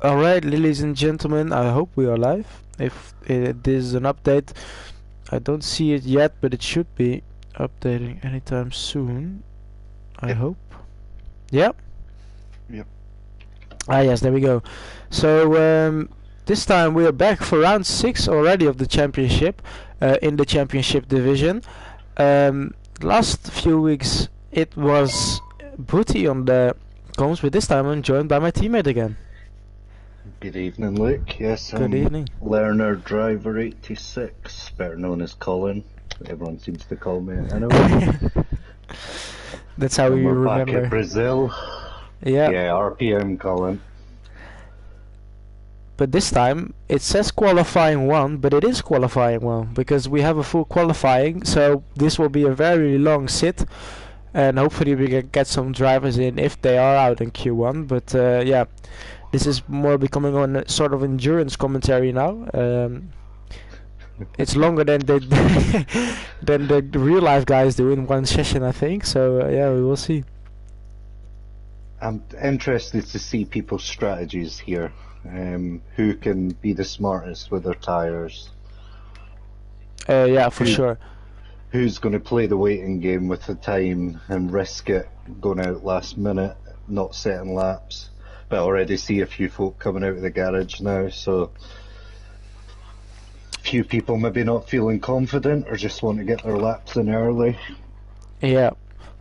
Alright, ladies and gentlemen, I hope we are live. If this is an update, I don't see it yet, but it should be updating anytime soon. I Yep. hope. Yeah? Yep. Yes, there we go. So, this time we are back for round 6 already of the championship, in the championship division. Last few weeks it was Booty on the comms, but this time I'm joined by my teammate again. Good evening, Luke. Yes, Good evening. Learner Driver 86, better known as Colin. Everyone seems to call me anyway. That's how And we we're back remember. at Brazil. Yeah. Yeah, RPM Colin. But this time it says qualifying 1, but it is qualifying 1 because we have a full qualifying, so this will be a very long sit, and hopefully we can get some drivers in if they are out in Q1. But yeah, this is more becoming a sort of endurance commentary now. It's longer than the than the real life guys do in one session, I think. So yeah, we will see. I'm interested to see people's strategies here. Who can be the smartest with their tyres? Yeah, for sure. Who's going to play the waiting game with the time and risk it going out last minute, not setting laps? But I already see a few folk coming out of the garage now, so few people maybe not feeling confident or just want to get their laps in early. Yeah.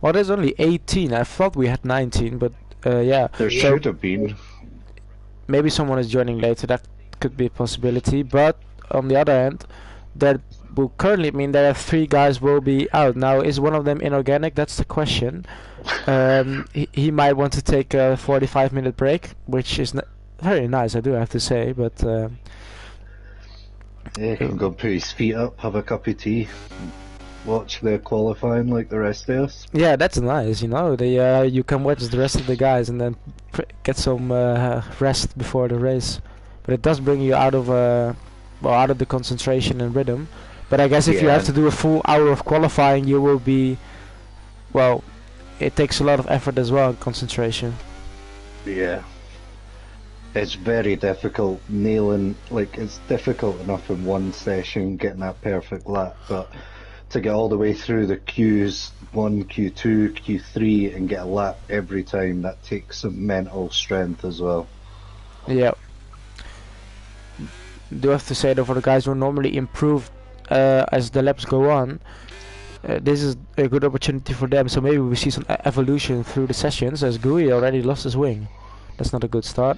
Well, there's only 18. I thought we had 19, but yeah. There should have been. Maybe someone is joining later. That could be a possibility. But on the other hand, that will currently mean that 3 guys will be out. Now, is one of them inorganic? That's the question. He might want to take a 45-minute break, which is very nice, I do have to say. But Yeah, he can go put his feet up, have a cup of tea, watch the qualifying like the rest of us. yeah, that's nice. You know, you can watch the rest of the guys and then get some rest before the race. But it does bring you out of out of the concentration and rhythm. But I guess if you have to do a full hour of qualifying, you will be, well, it takes a lot of effort as well, concentration. Yeah. It's very difficult nailing, like, it's difficult enough in one session getting that perfect lap, but to get all the way through the Qs, Q1, Q2, Q3, and get a lap every time, that takes some mental strength as well. Yeah. Do have to say though, for the guys who normally improve as the laps go on, this is a good opportunity for them, so maybe we see some evolution through the sessions, as Gui already lost his wing. That's not a good start.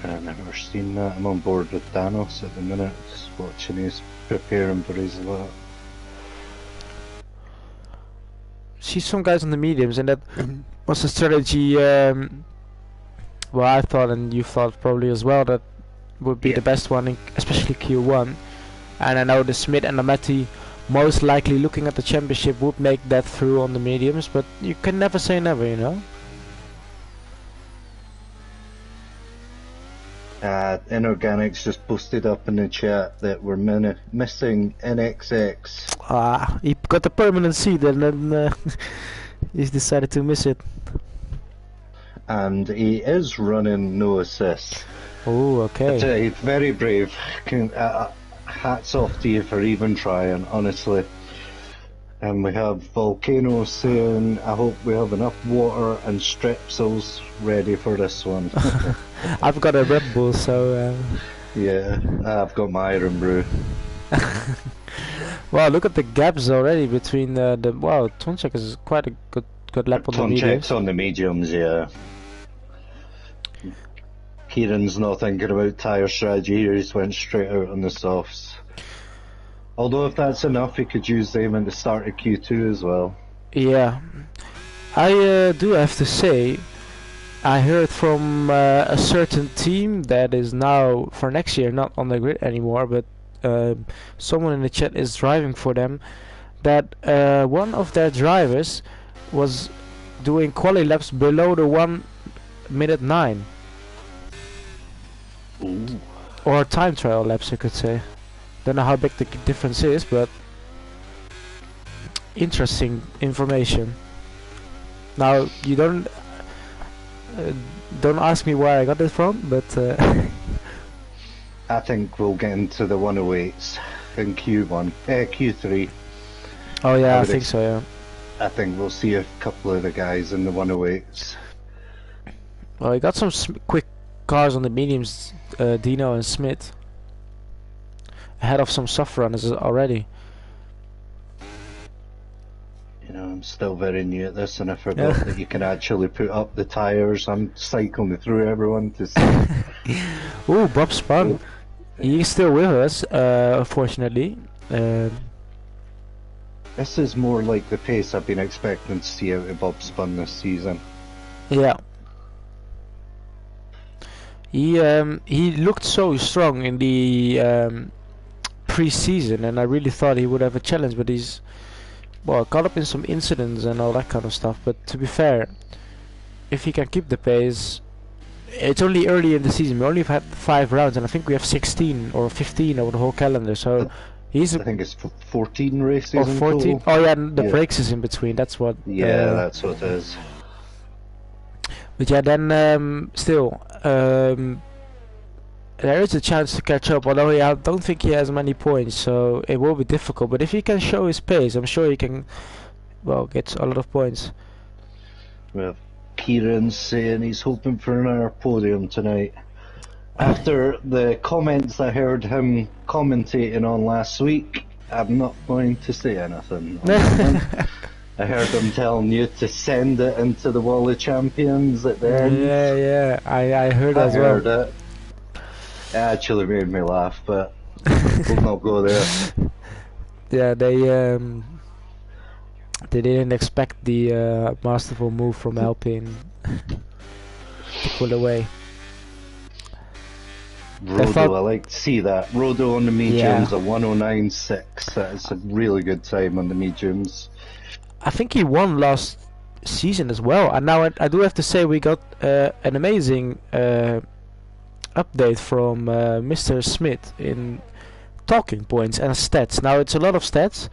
I've never seen that. I'm on board with Danos at the minute, just watching his preparing for his lap. See some guys on the mediums, and that was a strategy. Well, I thought, and you thought probably as well, that would be the best one, especially Q1. And I know the Smith and the Matty, most likely looking at the championship, would make that through on the mediums, but you can never say never, you know. Inorganics just posted up in the chat that we're missing NXX. Ah, he got the permanent seat and then he's decided to miss it. And he is running no assist. Oh, okay. He's very brave. Hats off to you for even trying, honestly. And we have Volcano saying, I hope we have enough water and strepsils ready for this one. I've got a Red Bull, so... Yeah, I've got my Iron Brew. Wow, look at the gaps already between the... Wow, Tonchek is quite a good lap on the mediums. Tonchek's on the mediums, yeah. Kieran's not thinking about tyre strategy here, he just went straight out on the softs. Although if that's enough, he could use them in the start of Q2 as well. Yeah. I do have to say, I heard from a certain team that is now, for next year, not on the grid anymore, but someone in the chat is driving for them, that one of their drivers was doing quali laps below the 1:09. Ooh. Or time trial laps, you could say. Don't know how big the difference is, but interesting information. Now, you don't... Uh, don't ask me where I got it from, but I think we'll get into the 108s in Q3. oh yeah, I think so. Yeah. I think we'll see a couple of the guys in the 108s. Well, he got some quick cars on the mediums, Dino and Smith, ahead of some soft runners already. You know, I'm still very new at this, and I forgot that you can actually put up the tyres. I'm cycling through everyone to see. Ooh, Bob Spun. He's still with us, unfortunately. This is more like the pace I've been expecting to see out of Bob Spun this season. Yeah. He looked so strong in the pre-season, and I really thought he would have a challenge, but he's caught up in some incidents and all that kind of stuff. But to be fair, if he can keep the pace, it's only early in the season. We only have had 5 rounds, and I think we have 16 or 15 over the whole calendar. So I think it's 14 races or in 14. total. Oh yeah, and the breaks is in between. That's what. Yeah, that's what it is. But yeah, then still, there is a chance to catch up. Although I don't think he has many points, so it will be difficult. But if he can show his pace, I'm sure he can, get a lot of points. Well, Kieran's saying he's hoping for another podium tonight. After the comments I heard him commentating on last week, I'm not going to say anything on that one. I heard him telling you to send it into the Wall of Champions at the end. Yeah, I heard as well. I heard it. It actually made me laugh, but we'll not go there. Yeah, they didn't expect the masterful move from Alpine to pull away. Rodo, I like to see that. Rodo on the mediums, a 109.6. That is a really good time on the mediums. I think he won last season as well. And now I do have to say we got an amazing update from Mr. Smith in talking points and stats. Now it's a lot of stats,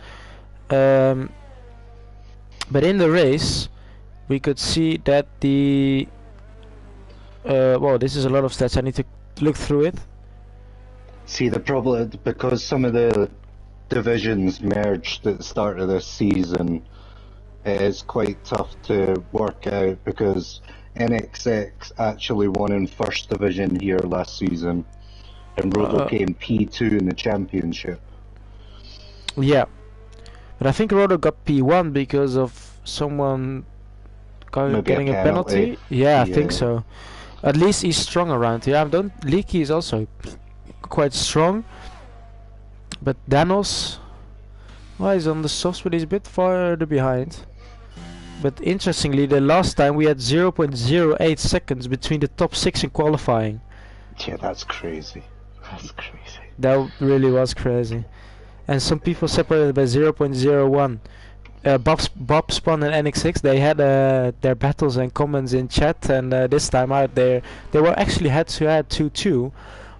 but in the race we could see that the this is a lot of stats. I need to look through it. See, the problem, because some of the divisions merged at the start of this season, it is quite tough to work out, because NXX actually won in first division here last season, and Rodo came P2 in the championship. Yeah, but I think Rodo got P1 because of someone getting a penalty. Yeah, I think so. At least he's strong around here. Leaky is also quite strong, but Danos, he's on the softs, but he's a bit farther behind. But interestingly, the last time we had 0.08 seconds between the top 6 in qualifying. Yeah, that's crazy. That's crazy. That really was crazy. And some people separated by 0.01. Bob Spawn and NX6, they had their battles and comments in chat, and this time out they were actually head-to-head 2-2,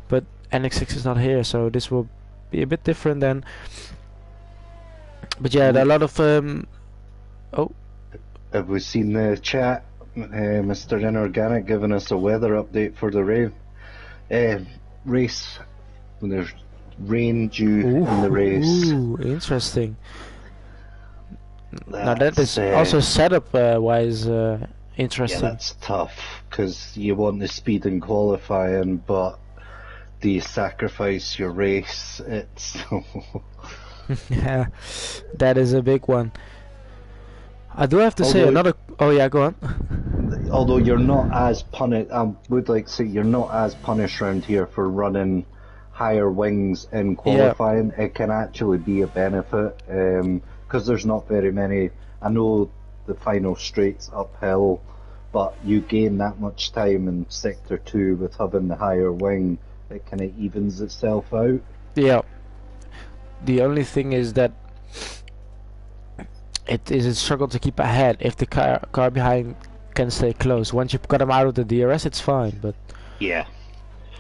but NX6 is not here, so this will be a bit different then. But yeah, there are a lot of Have we seen the chat? Mr. Inorganic giving us a weather update for the race. When there's rain due in the race. Ooh, interesting. Now that is also setup wise interesting. Yeah, that's tough, because you want the speed in qualifying, but do you sacrifice your race? It's yeah, that is a big one. I do have to say another. Oh yeah, go on. Although you're not as punished, I would like to say you're not as punished around here for running higher wings in qualifying. It can actually be a benefit, because there's not very many. I know the final straight's uphill, but you gain that much time in sector 2 with having the higher wing. It kind of evens itself out. Yeah. The only thing is that it is a struggle to keep ahead if the car behind can stay close. Once you've got them out of the DRS, it's fine, but yeah.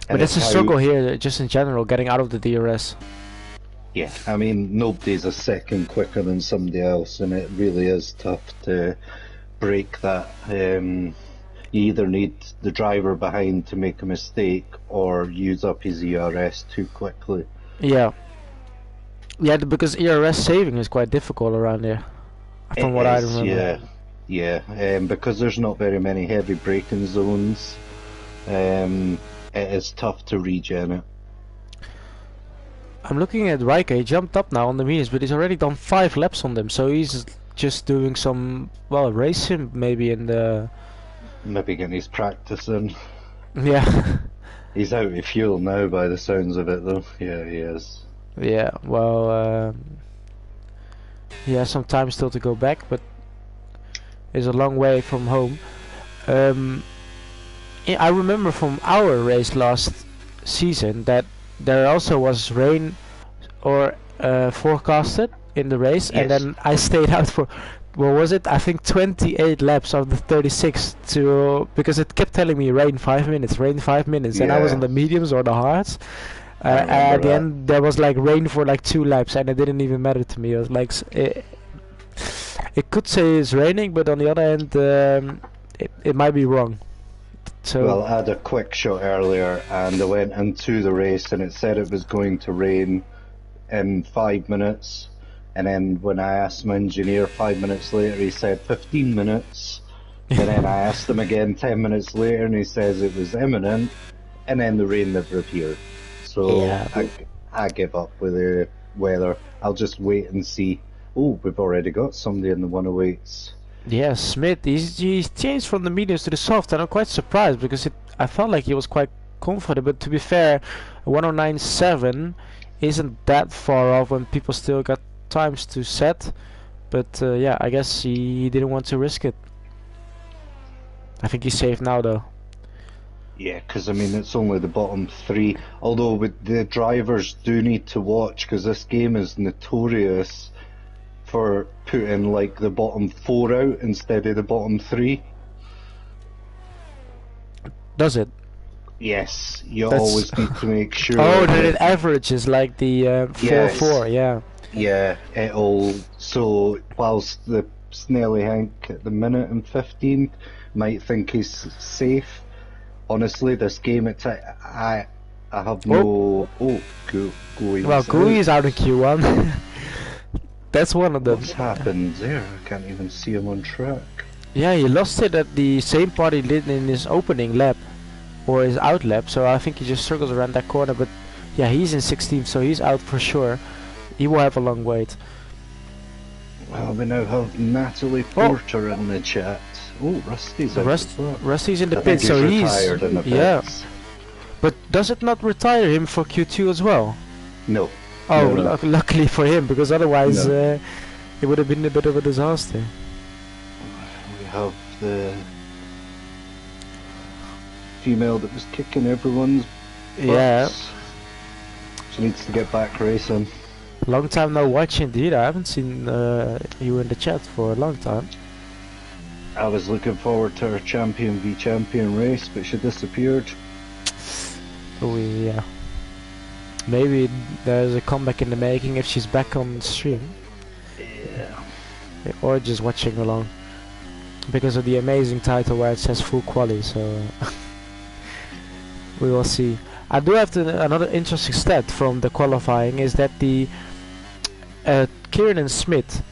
But it's a struggle here, just in general, getting out of the DRS. Yeah, I mean, nobody's a second quicker than somebody else, and it really is tough to break that. you either need the driver behind to make a mistake or use up his ERS too quickly. Yeah. Yeah, because ERS saving is quite difficult around here, from what I remember. Because there's not very many heavy braking zones, it is tough to regen it. I'm looking at Riker. He jumped up now on the meters, but he's already done 5 laps on them, so he's just doing some, well, racing maybe in the... Maybe getting his practice in. Yeah. He's out of fuel now by the sounds of it though. Yeah, he is. Yeah, well, he has some time still to go back, but it's a long way from home. I remember from our race last season that there also was rain or forecasted in the race, Yes. and then I stayed out for, what was it? I think 28 laps of the 36 because it kept telling me rain 5 minutes, and I was Yeah. on the mediums or the hards. I remember At the that. end, there was like rain for like 2 laps, and it didn't even matter to me. It was like it could say it's raining, but on the other hand, it might be wrong. So Well, I had a quick shot earlier and I went into the race and it said it was going to rain in 5 minutes. And then when I asked my engineer 5 minutes later, he said 15 minutes. And then I asked him again 10 minutes later and he says it was imminent. And then the rain never appeared. So Yeah. I give up with the weather. I'll just wait and see. Oh, we've already got somebody in the 108s. yeah, Smith, he's changed from the mediums to the soft, and I'm quite surprised because I felt like he was quite confident. But to be fair, 109.7 isn't that far off when people still got times to set. But yeah, I guess he didn't want to risk it. I think he's safe now though. Yeah, because I mean it's only the bottom 3. Although with the drivers do need to watch because this game is notorious for putting like the bottom 4 out instead of the bottom 3. Does it? Yes, you That's- always need to make sure. Oh, that it averages like the 4-4, yeah. Yeah, it'll. So whilst the Snelly Hank at the minute and 15 might think he's safe, honestly, this game I have no. Gooey. Well, Gui is out in Q1. That's one of them. What's happened there? I can't even see him on track. Yeah, he lost it at the same part he did in his opening lap, or his out lap, so I think he just circles around that corner, but yeah, he's in 16th, so he's out for sure. He will have a long wait. Well, we now have Natalie Porter in the chat. Oh, Rusty's out as well. Rusty's in the I think pit, so he's... retired in the Yeah, pits. but does it not retire him for Q2 as well? No. Oh, No. luckily for him, because otherwise No. it would have been a bit of a disaster. We have the female that was kicking everyone's Yeah, butts. She needs to get back racing. long time no watch indeed. I haven't seen you in the chat for a long time. I was looking forward to her champion v champion race, but she disappeared. Oh yeah. Maybe there's a comeback in the making if she's back on stream. Yeah. Or just watching along. Because of the amazing title where it says full quali, so we will see. I do have another interesting stat from the qualifying is that the Kieran and Smith,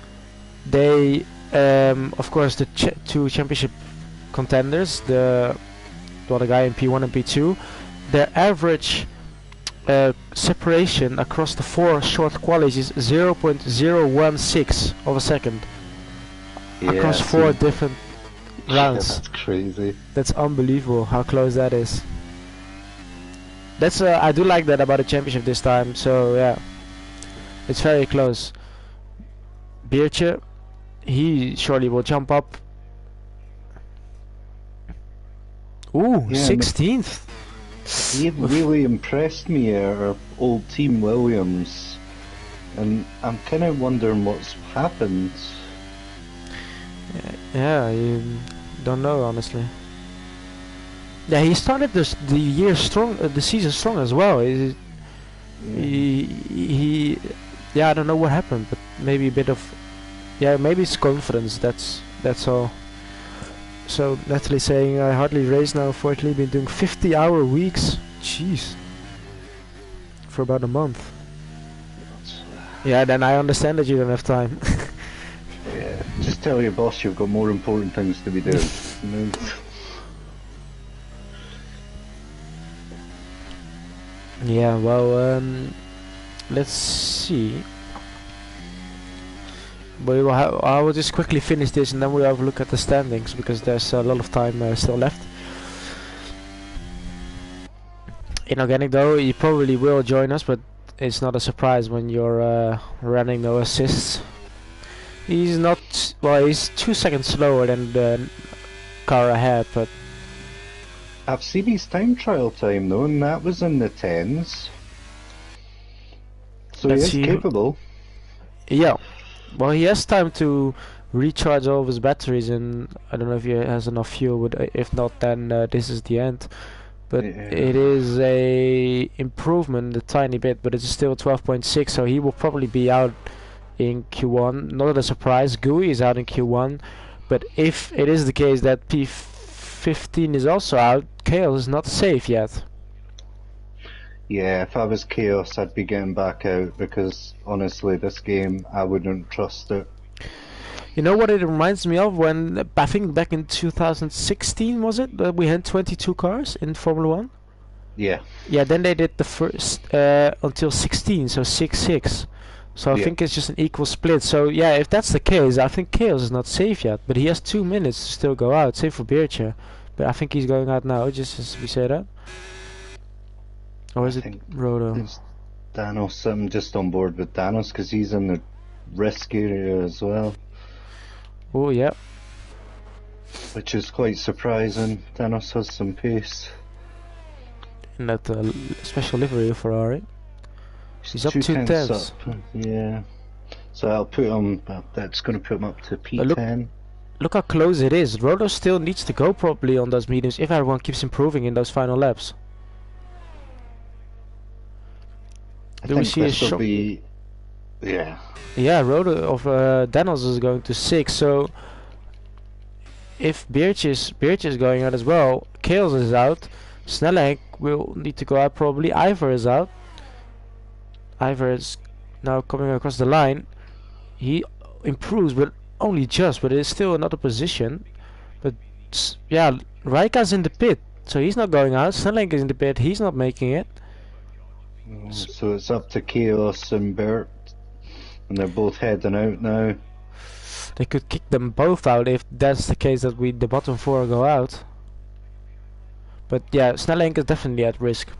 they of course the two championship contenders, the guy in P1 and P2, their average separation across the 4 short qualies is 0.016 of a second across 4 different rounds. That's crazy. That's unbelievable how close that is. That's I do like that about the championship this time. So yeah, it's very close. Beertje, he surely will jump up. Ooh, Yeah, 16th. He really impressed me, our old team Williams, and I'm kind of wondering what's happened. Yeah, you don't know honestly. Yeah, he started the year strong, the season strong as well. He yeah, I don't know what happened, but maybe a bit of, yeah, maybe it's confidence. That's all. So Natalie saying I hardly race now. Unfortunately, been doing 50-hour weeks. Jeez. For about a month. Yeah, then I understand that you don't have time. Yeah, just tell your boss you've got more important things to be doing. Yeah, well, let's see. I will just quickly finish this and then we'll have a look at the standings because there's a lot of time still left. Inorganic though, he probably will join us, but it's not a surprise when you're running no assists. He's not, well, he's 2 seconds slower than the car ahead, but I've seen his time trial time though, and that was in the 10s. So he is capable. Yeah. Well, he has time to recharge all of his batteries, and I don't know if he has enough fuel, but if not, then this is the end. But it is a improvement a tiny bit, but it's still 12.6, so he will probably be out in Q1. Not a surprise, GUI is out in Q1, but if it is the case that P15 is also out, Chaos is not safe yet. Yeah, if I was Chaos, I'd be getting back out because honestly, this game, I wouldn't trust it. You know what it reminds me of? When I think back in 2016 was it that we had 22 cars in Formula 1? Yeah. Yeah, then they did the first until 16, so 6-6. So I think it's just an equal split. So yeah, if that's the case, I think Chaos is not safe yet. But he has 2 minutes to still go out, save for Beertje. But I think he's going out now, just as we say that. Or is it Roto? It's Danos. I'm just on board with Danos because he's in the risk area as well. Oh, yeah. Which is quite surprising. Danos has some pace. In that special livery of Ferrari. He's up 2 tenths. Yeah. So I'll put him, that's going to put him up to P10. Look how close it is. Roto still needs to go properly on those mediums if everyone keeps improving in those final laps. Do we see a shot? Yeah. Yeah, Roto of Danos is going to 6. So if Beertje is going out as well, Chaos is out. Snellenk will need to go out probably. Ivor is out. Ivor is now coming across the line. He improves, but only just. But it's still another position. But yeah, Raika's in the pit, so he's not going out. Snellenk is in the pit. He's not making it. So it's up to Chaos and Bert, and they're both heading out now. They could kick them both out if that's the case, that the bottom 4 go out. But yeah, Snellenk is definitely at risk.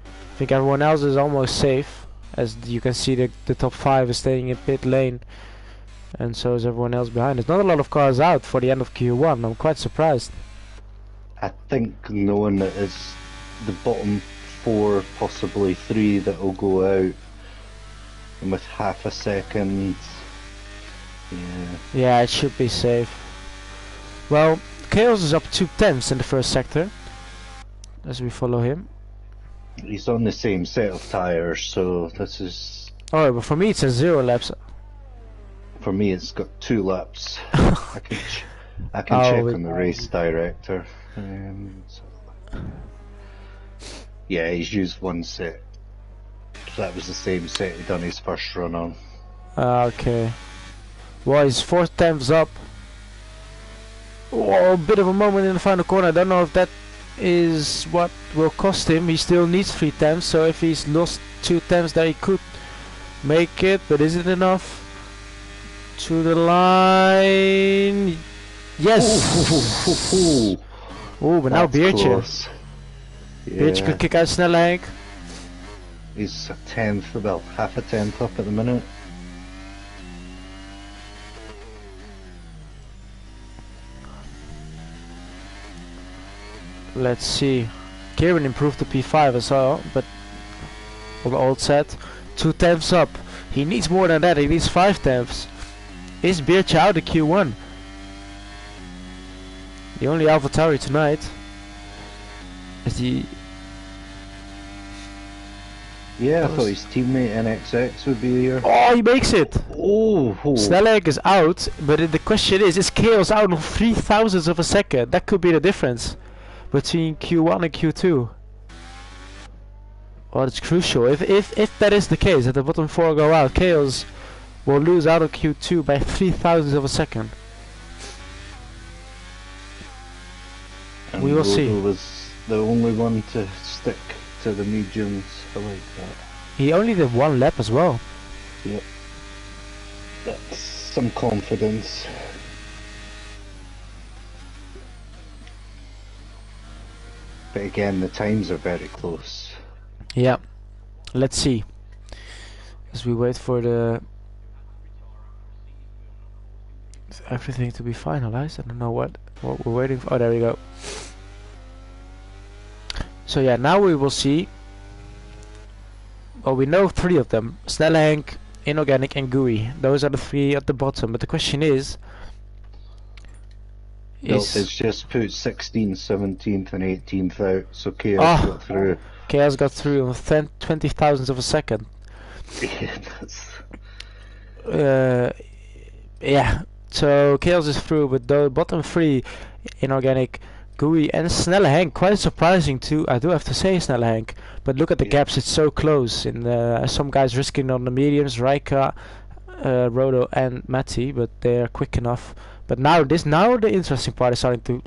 I think everyone else is almost safe, as you can see the top 5 is staying in pit lane, and so is everyone else behind. There's not a lot of cars out for the end of Q1. I'm quite surprised. I think knowing that it's the bottom 4, possibly 3 that will go out, and with half a second, yeah, it should be safe. Well, Chaos is up 2 tenths in the first sector as we follow him. He's on the same set of tires, so this is... Oh, but for me it says 0 laps. For me it's got 2 laps. I can check on the race director. Yeah, he's used 1 set. So that was the same set he done his first run on. Okay. Well, he's 4 tenths up. Oh, a bit of a moment in the final corner. I don't know if that is what will cost him. He still needs 3 tenths, so if he's lost 2 tenths there he could make it, but is it enough? To the line. Yes! Oh, but now Beertje. Beertje could kick out Snellenk. He's a tenth, about half a tenth up at the minute. Let's see. Kieran improved to P5 as well, but on the old set, 2 tenths up. He needs more than that. He needs 5 tenths. Is Beertje out of Q1? The only AlphaTauri tonight is the Yeah, I thought his teammate NXX would be here. Oh, he makes it! Oh! Snellegg is out, but the question is Chaos out on 3,000ths of a second? That could be the difference between Q1 and Q2. Well, it's crucial. If that is the case, that the bottom 4 go out, Chaos will lose out of Q2 by 3,000ths of a second. And we will Rodo see. Was the only one to stick to the mediums. I like that. He only did 1 lap as well. Yep. That's some confidence. But again, the times are very close. Yeah. Let's see. As we wait for everything to be finalized. I don't know what we're waiting for. Oh, there we go. So yeah, now we will see. Well, we know 3 of them: Snellenk, Inorganic, and GUI. Those are the 3 at the bottom. But the question is, It's just put 16th, 17th, and 18th out, so Chaos got through. Chaos got through on 20,000ths of a second. Yeah, that's... yeah. So Chaos is through, but the bottom 3, Inorganic, GUI, and Snellenk, quite surprising too. I do have to say, Snellenk. But look at the gaps; it's so close. And some guys risking on the mediums, Raika, Rodo, and Matty, but they're quick enough. But now the interesting part is starting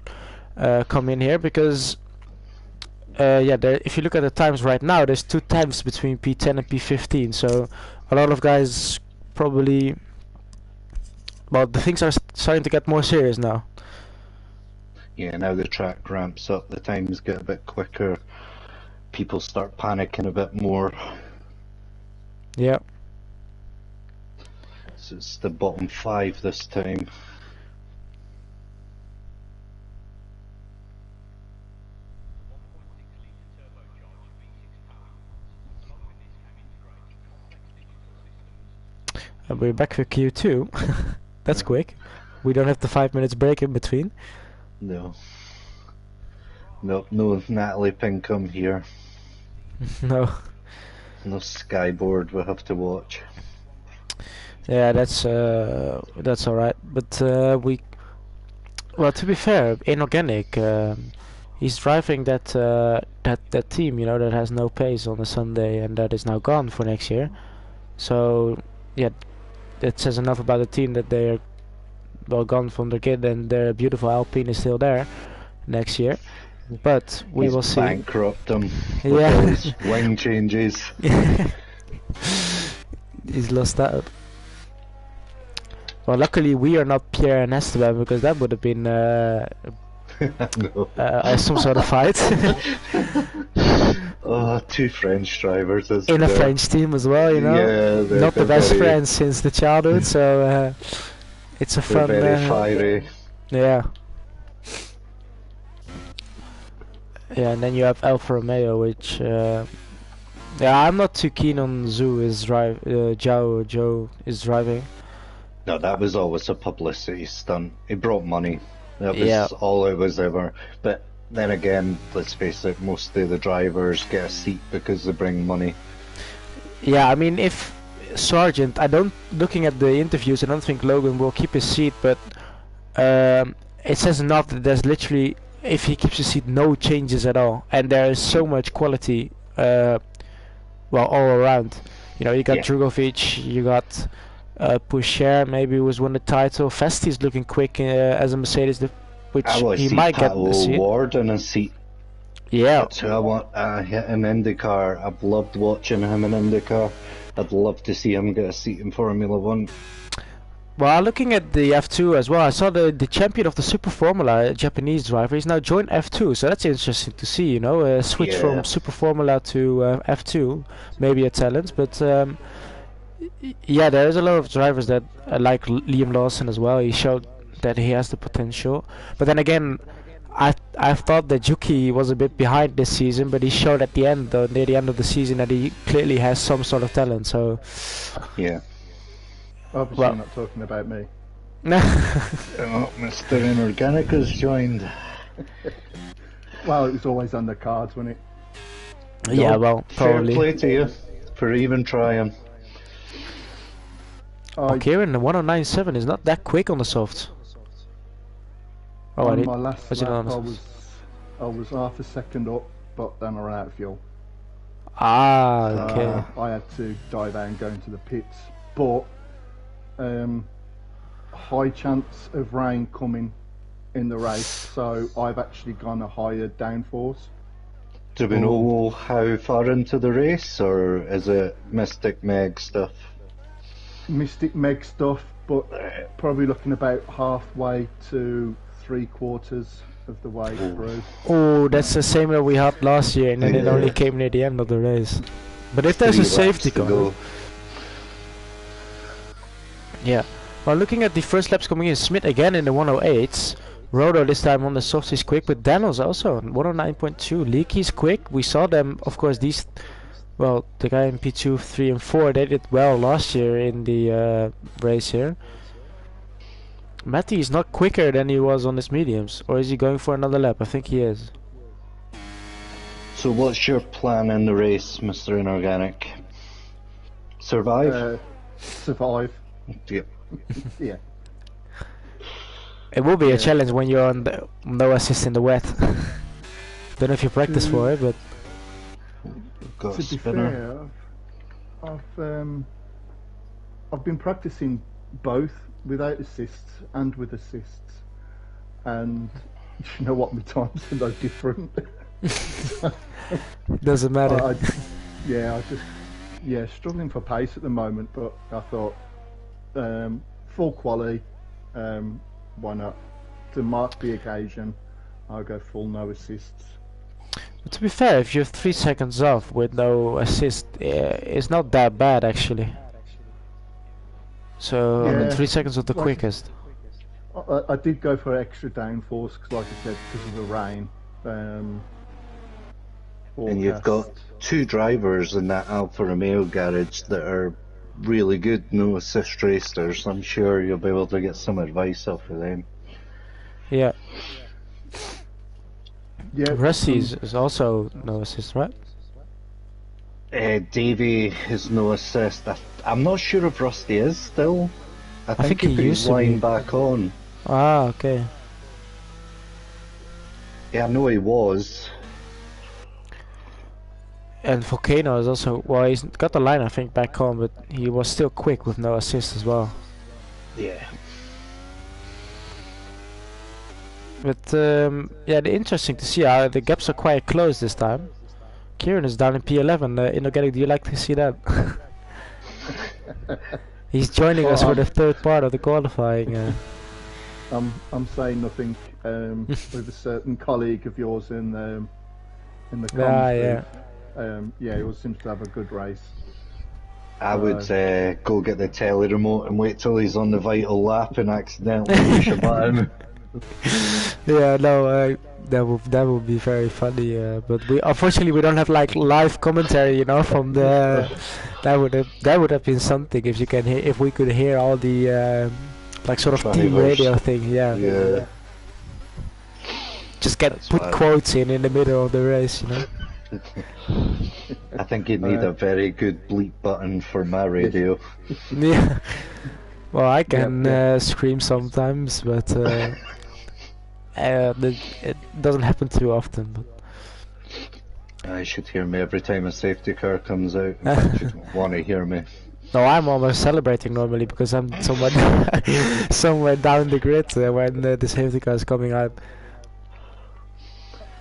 to come in here, because if you look at the times right now, there's 2 times between P10 and P15. So a lot of guys probably. Well, the things are starting to get more serious now. Yeah, now the track ramps up, the times get a bit quicker, people start panicking a bit more. Yeah. So it's the bottom 5 this time. And we're back for Q2. That's quick. We don't have the 5 minutes break in between. No. Nope, no Natalie Pinkham here. No. No skyboard we have to watch. Yeah, that's alright. But well, to be fair, Inorganic, he's driving that team, you know, that has no pace on a Sunday and that is now gone for next year. So yeah, that says enough about the team that they're well gone from the kid, and their beautiful Alpine is still there next year. But we will see. Bankrupt them with Yeah. all his wing changes. He's lost out. Well, luckily we are not Pierre and Esteban, because that would have been some sort of fight. Oh, 2 French drivers in a French team as well, you know. Yeah, not the best friends since the childhood, so it's a fun. Very fiery. Yeah. Yeah, and then you have Alfa Romeo, which yeah, I'm not too keen on Zhou Joe is driving. No, that was always a publicity stunt. He brought money. That was all it was ever. But then again, let's face it, most of the drivers get a seat because they bring money. Yeah, I mean, if Sargent, looking at the interviews, I don't think Logan will keep his seat, but it says enough that there's literally, if he keeps his seat, no changes at all, and there is so much quality, well, all around. You know, you got Drugovic, you got Poucher, maybe who was won the title. Festi's looking quick as a Mercedes, which he might get the seat. Ward in a seat. Yeah. That's who I want. Hit in IndyCar. I've loved watching him in IndyCar. I'd love to see him get a seat in Formula 1. Well, looking at the F2 as well, I saw the champion of the Super Formula, a Japanese driver, he's now joined F2, so that's interesting to see, you know, a switch from Super Formula to F2, maybe a talent, but yeah, there's a lot of drivers that like Liam Lawson as well. He showed that he has the potential, but then again, I thought that Yuki was a bit behind this season, but he showed at the end, near the end of the season, that he clearly has some sort of talent. So yeah. Obviously, you're not talking about me. Oh, Mr. Inorganic has joined. Well, it was always on the cards, wasn't it? Yeah, well, probably. Fair play to you. for even trying. Oh, Kieran, the 1097 is not that quick on the softs. Oh, on my last was it lap, on the I was half a second up, but then I ran out of fuel. Ah, okay. I had to dive out and go into the pits, but high chance of rain coming in the race, so I've actually gone a higher downforce. Do we know how far into the race, or is it Mystic Meg stuff? Mystic Meg stuff, but probably looking about halfway to 3/4 of the way through. Oh, that's the same that we had last year, and then it only came near the end of the race. But if there's a safety car, yeah. Well, looking at the first laps coming in, Smith again in the 108s. Rodo this time on the softs is quick, but Daniels also on 109.2. Leaky's quick. We saw them, of course, these. Well, the guy in P2, 3 and 4, they did well last year in the race here. Matty is not quicker than he was on his mediums, or is he going for another lap? I think he is. So what's your plan in the race, Mr. Inorganic? Survive? Survive. Yep. Yeah. It will be a challenge when you're on no assist in the wet. Don't know if you practice for it, but... Got to a be spinner. fair, I've been practicing both without assists and with assists, and you know what, my times are no different. Doesn't matter. Struggling for pace at the moment, but I thought full quali, why not? To mark the occasion, I'll go full no assists. But to be fair, if you're 3 seconds off with no assist, it's not that bad actually. So, I mean, 3 seconds of the quickest. I did go for extra downforce, because like I said, because of the rain. And you've got 2 drivers in that Alfa Romeo garage that are really good no assist racers. I'm sure you'll be able to get some advice off of them. Yeah. Yeah. Rusty is also no assist, right? Davey is no assist. I'm not sure if Rusty is still. I think he he used to line be. back on. Ah, okay. Yeah, I know he was. And Volcano is also, well, he's got the line I think back on, but he was still quick with no assist as well. Yeah. But yeah, interesting to see how the gaps are quite close this time. Kieran is down in P11. Inorganic, do you like to see that? He's joining us for the third part of the qualifying. I'm saying nothing with a certain colleague of yours in the comms. Yeah. He always seems to have a good race. I would go get the telly remote and wait till he's on the vital lap and accidentally push a button. Yeah, no, that would be very funny. But unfortunately we don't have like live commentary, you know, from the. That would have been something if you can hear, if we could hear all the like sort of team radio thing. Yeah. Just put quotes in the middle of the race, you know. I think you'd need a very good bleep button for my radio. Yeah. Well, I can scream sometimes, but it doesn't happen too often. But I should hear me every time a safety car comes out. You don't want to hear me. no, I'm almost celebrating normally because I'm somewhere somewhere down the grid when the safety car is coming out.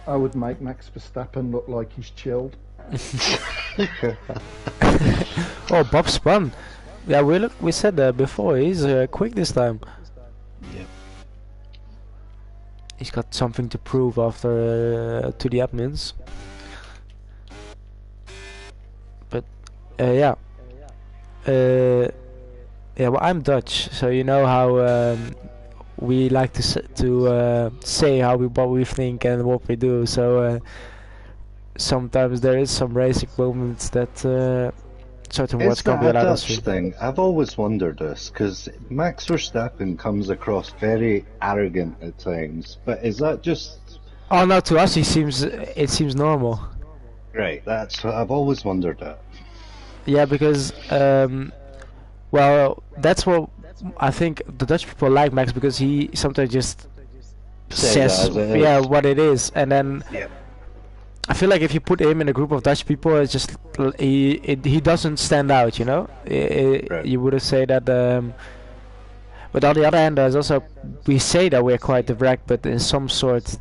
I would make Max Verstappen look like he's chilled. Oh, Bob spun. Yeah, we said that before. He's quick this time. Yep. He's got something to prove after to the admins. But yeah. Well, I'm Dutch, so you know how we like to say what we think and what we do. So sometimes there is some racing moments that certain words can't be allowed Is that a Dutch thing? I've always wondered this, because Max Verstappen comes across very arrogant at times, but is that just... Oh no, to us it seems normal. Right, that's what I've always wondered that. Yeah, because well, that's what I think the Dutch people like Max, because he sometimes just Says it says as it yeah is. what it is, and then Yep. I feel like if you put him in a group of Dutch people, it's just he doesn't stand out, you know. Right. You would have say that. But on the other hand, there's also we say that we're quite direct, but in some sort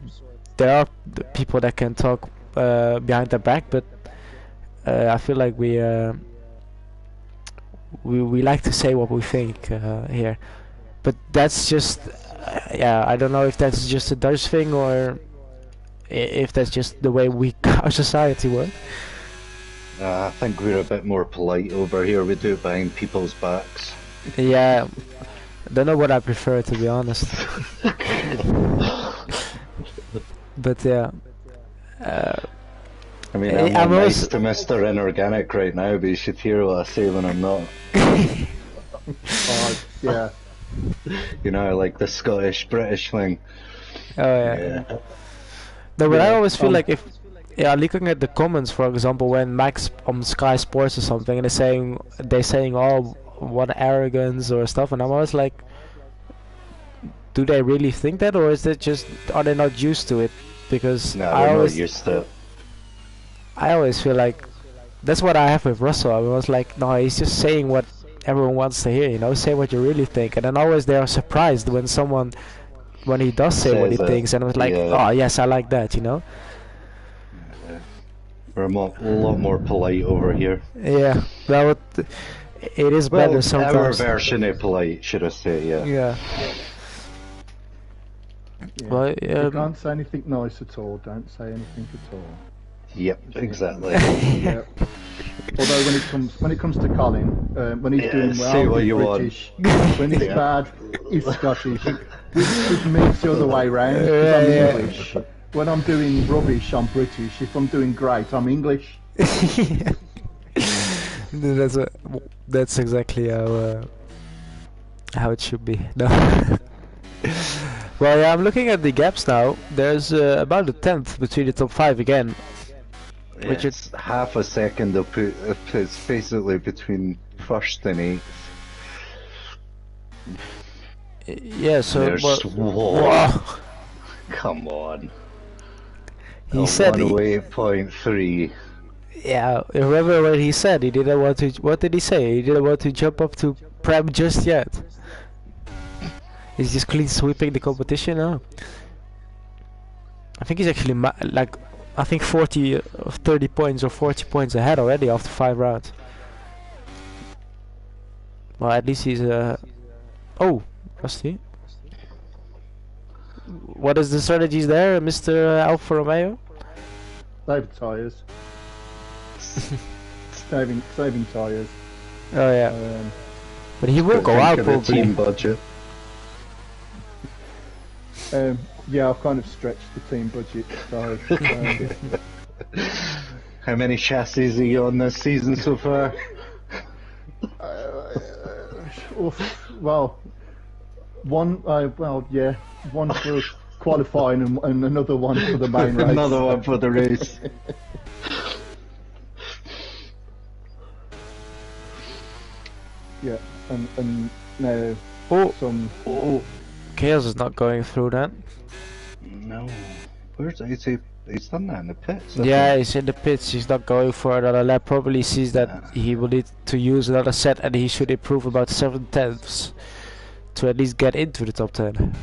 there are people that can talk behind their back, but I feel like we like to say what we think here. But that's just yeah, I don't know if that's just a Dutch thing or if that's just the way our society works. I think we're a bit more polite over here. We do it behind people's backs. Yeah, don't know what I prefer, to be honest. But yeah. I mean, I'm I'm all nice also to Mr. Inorganic right now, but you should hear what I say when I'm not. Yeah. You know, like the Scottish-British thing. oh yeah. Yeah. No, but I Yeah, always feel like if yeah, looking at the comments, for example, when Max on Sky Sports or something, and they're saying oh what arrogance or stuff, and I'm always like, do they really think that, or is it just are they not used to it? Because No, they're not used to it. I always feel like that's what I have with Russell. I was like, no, he's just saying what everyone wants to hear, you know, say what you really think. And then always they are surprised when he does say what he Says it. thinks, and I was like, Yeah. oh yes, I like that, you know. We're a lot more polite over here. Yeah, well, it is better Well, our sometimes. version of polite, should I say, yeah. Yeah. Yeah. Well, If you can't say anything nice at all, don't say anything at all. Yep, exactly. Yeah. Although when it comes to Colin, when he's Yeah, doing say well, what he's you want. British. When he's Yeah. bad, he's Scottish. With me, it's the other way round. 'Cause Yeah, I'm yeah. English. When I'm doing rubbish, I'm British. If I'm doing great, I'm English. that's exactly how it should be. No. Well, yeah, I'm looking at the gaps now. There's about a tenth between the top five again. Which It's half a second it's basically between first and eighth. Yeah, so There's whoa, Whoa. come on. He said he, 108.3. yeah, remember what he said? He didn't want to. What did he say? He didn't want to jump up to Prem just yet. He's just clean sweeping the competition now. I think he's actually like, I think 40 or 30 points or 40 points ahead already after 5 rounds. Well, at least he's oh, Rusty. What is the strategies there, Mr. Alfa Romeo? Save tyres. saving tyres. Oh yeah, but he will go Think out of the probably. team budget. Yeah, I've kind of stretched the team budget. So, How many chassis are you on this season so far? well, one. One for qualifying and another one for the main race. Another one for the race. Yeah, and now Oh, some. oh, Chaos is not going through that. No. Where's he's done that in the pits? I Yeah, think. he's in the pits. He's not going for another lap. Probably sees that he will need to use another set, and he should improve about 7/10 to at least get into the top 10.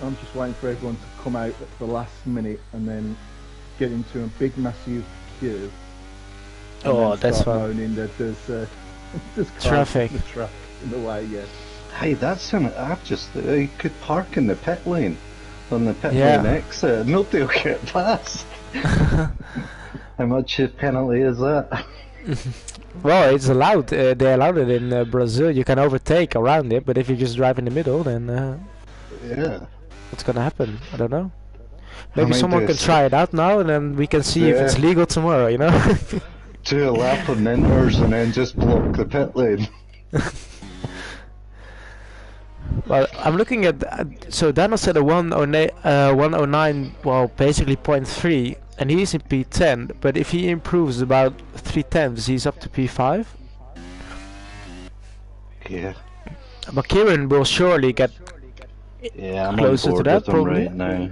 I'm just waiting for everyone to come out at the last minute and then get into a big, massive queue. And Oh, then that's start fine. moaning that there's cars Traffic. in the track in the way. Yeah. Hey, that's an. I've just. You could park in the pit lane. On the pit Yeah. lane exit. Nobody will get past. How much a penalty is that? Well, it's allowed. They allowed it in Brazil. You can overtake around it, but if you just drive in the middle, then Yeah. what's gonna happen? I don't know. I Maybe might someone do can s- try it out now, and then we can see if it's Yeah. legal tomorrow. You know. Do a lap on Minters and then just block the pit lane. Well, I'm looking at so Daniel said a 109, well, basically 0.3. and he's in P10. But if he improves about 3 tenths, he's up to P5. Yeah. But Kieran will surely get Yeah, I'm closer on to board that with him probably. right now.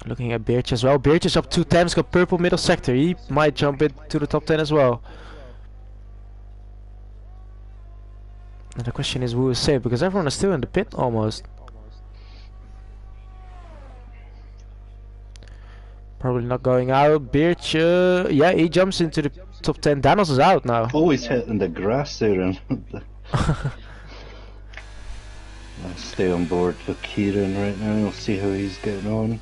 Looking at Birch as well. Birch is up 2 tenths, got purple middle sector. He might jump into the top 10 as well. And the question is who is safe, because everyone is still in the pit almost. Probably not going out. Birch, yeah, he jumps into the top 10. Danos is out now. Always hitting the grass there, and I stay on board with Kieran right now. We'll see how he's getting on.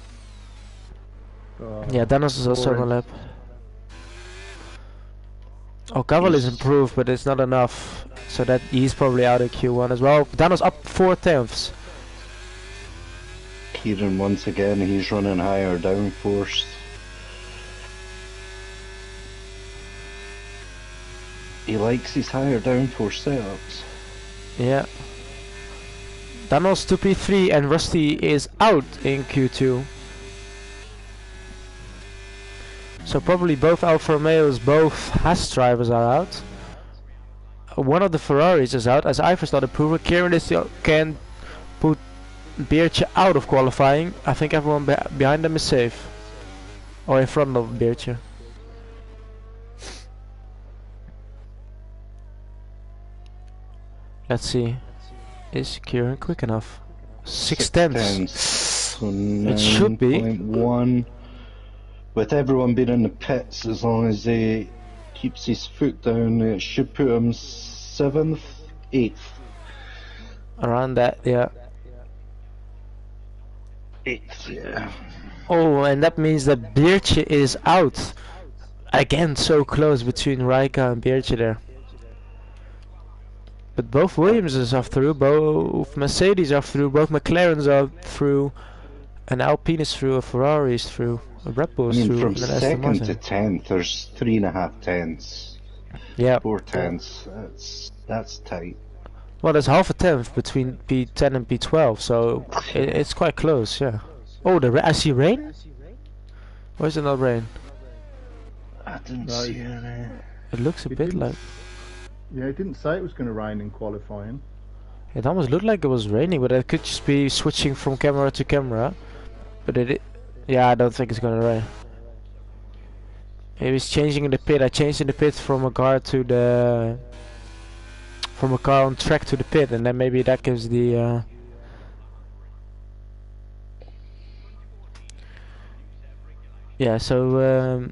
Yeah, Danos is also on the lap. Oh, Caval is improved, but it's not enough. So that he's probably out of Q1 as well. Danos up 4 tenths. Kieran once again, he's running higher downforce. He likes his higher downforce setups. Yeah. Danos to P3 and Rusty is out in Q2. So probably both Alfa Romeos, both Haas drivers are out. One of the Ferraris is out, as Ivor's not improving. Kieran can put Birch out of qualifying. I think everyone behind them is safe. Or in front of Birch. Let's see. Is Kieran quick enough? 6 tenths. So It should be. 9.1. With everyone being in the pits, as long as he keeps his foot down, it should put him 7th, 8th. Around that, yeah. 8th, yeah. Oh, and that means that Birch is out. Again, so close between Raika and Birch there. But both Williamses are through, both Mercedes are through, both McLarens are through, and Alpine is through, a Ferrari is through, a Red Bull I is mean, through, from and an Aston 2nd Martin. to 10th, there's 3.5 tenths. Yeah. 4 tenths. That's tight. Well, there's half a tenth between P10 and P12, so it's quite close, yeah. Oh, I see rain? Or is it not rain? I didn't No, see any. It looks a It bit didn't. like... Yeah, it didn't say it was going to rain in qualifying. It almost looked like it was raining, but it could just be switching from camera to camera. But yeah, I don't think it's gonna rain. Maybe it's changing in the pit. I changed in the pit from a car to the... From a car on track to the pit, and then maybe that gives the... Yeah, so...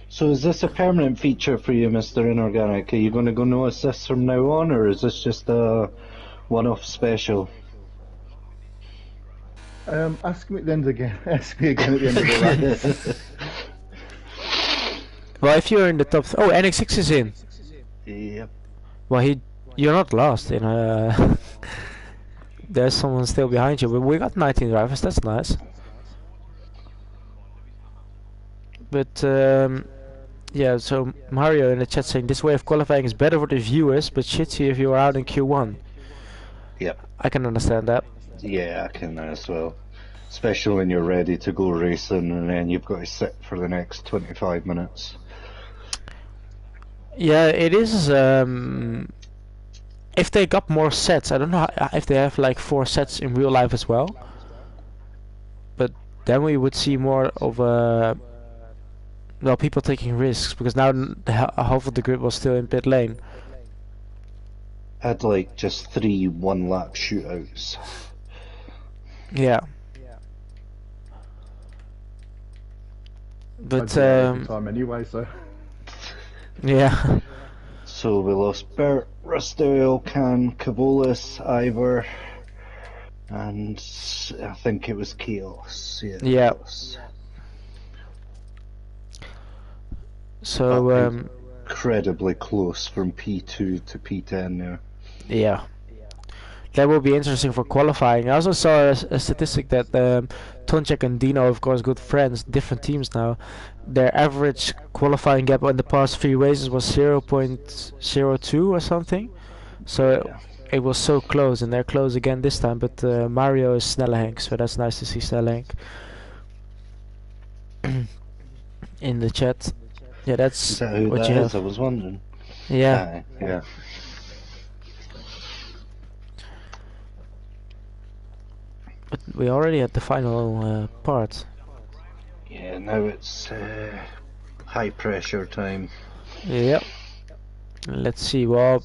So is this a permanent feature for you, Mr. Inorganic? Are you going to go no assists from now on, or is this just a one-off special? Ask me at the end again. Ask me again at the end of the race. Well, if you're in the top... Oh, NX6 is in! Yep. Well, you're not lost, you know. There's someone still behind you, but we got 19 drivers, that's nice. But, yeah, so Mario in the chat saying this way of qualifying is better for the viewers, but shitty if you are out in Q1. Yep. I can understand that. Yeah, I can as well. Especially when you're ready to go racing and then you've got to sit for the next 25 minutes. Yeah, it is, if they got more sets, I don't know if they have like 4 sets in real life as well. But then we would see more of well, people taking risks, because now half of the grid was still in pit lane. I'd like just 3 one-lap shootouts. Yeah. I'd But, do that every time anyway, so. yeah. So we lost Bert, Rusty, Can, Cavolis, Ivor, and I think it was Chaos. Yeah. Chaos. So, Incredibly close from P2 to P10 there. yeah. That will be interesting for qualifying. I also saw a statistic that Tonchek and Dino, of course, good friends, different teams now. Their average qualifying gap in the past 3 races was 0.02 or something. So it was so close, and they're close again this time. But Mario is Snellenhank, so that's nice to see Snellenhank in the chat. Yeah, Is that's that who what that you is? have. I was wondering. Yeah. Yeah. But we already had the final part. Yeah, now it's high pressure time. Yep. Let's see. Well,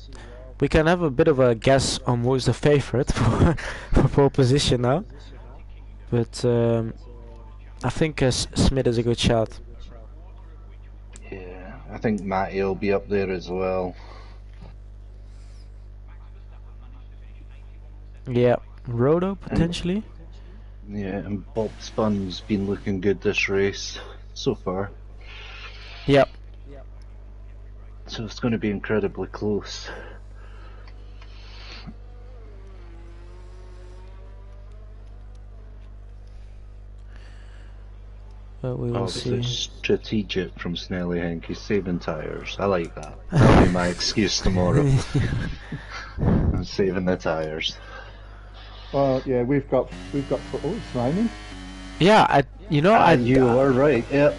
we can have a bit of a guess on who's the favorite for pole position now. But I think Smith is a good shot. Yeah, I think Matty will be up there as well. Yeah, Rodo potentially. Yeah, and Bob Spun's been looking good this race so far. Yep. So it's going to be incredibly close. But we will Obviously see. strategic from Snellenhank. He's saving tyres. I like that. That'll be my excuse tomorrow. I'm saving the tyres. Well, yeah, we've got. Oh, it's raining. Yeah, You are right. Yep.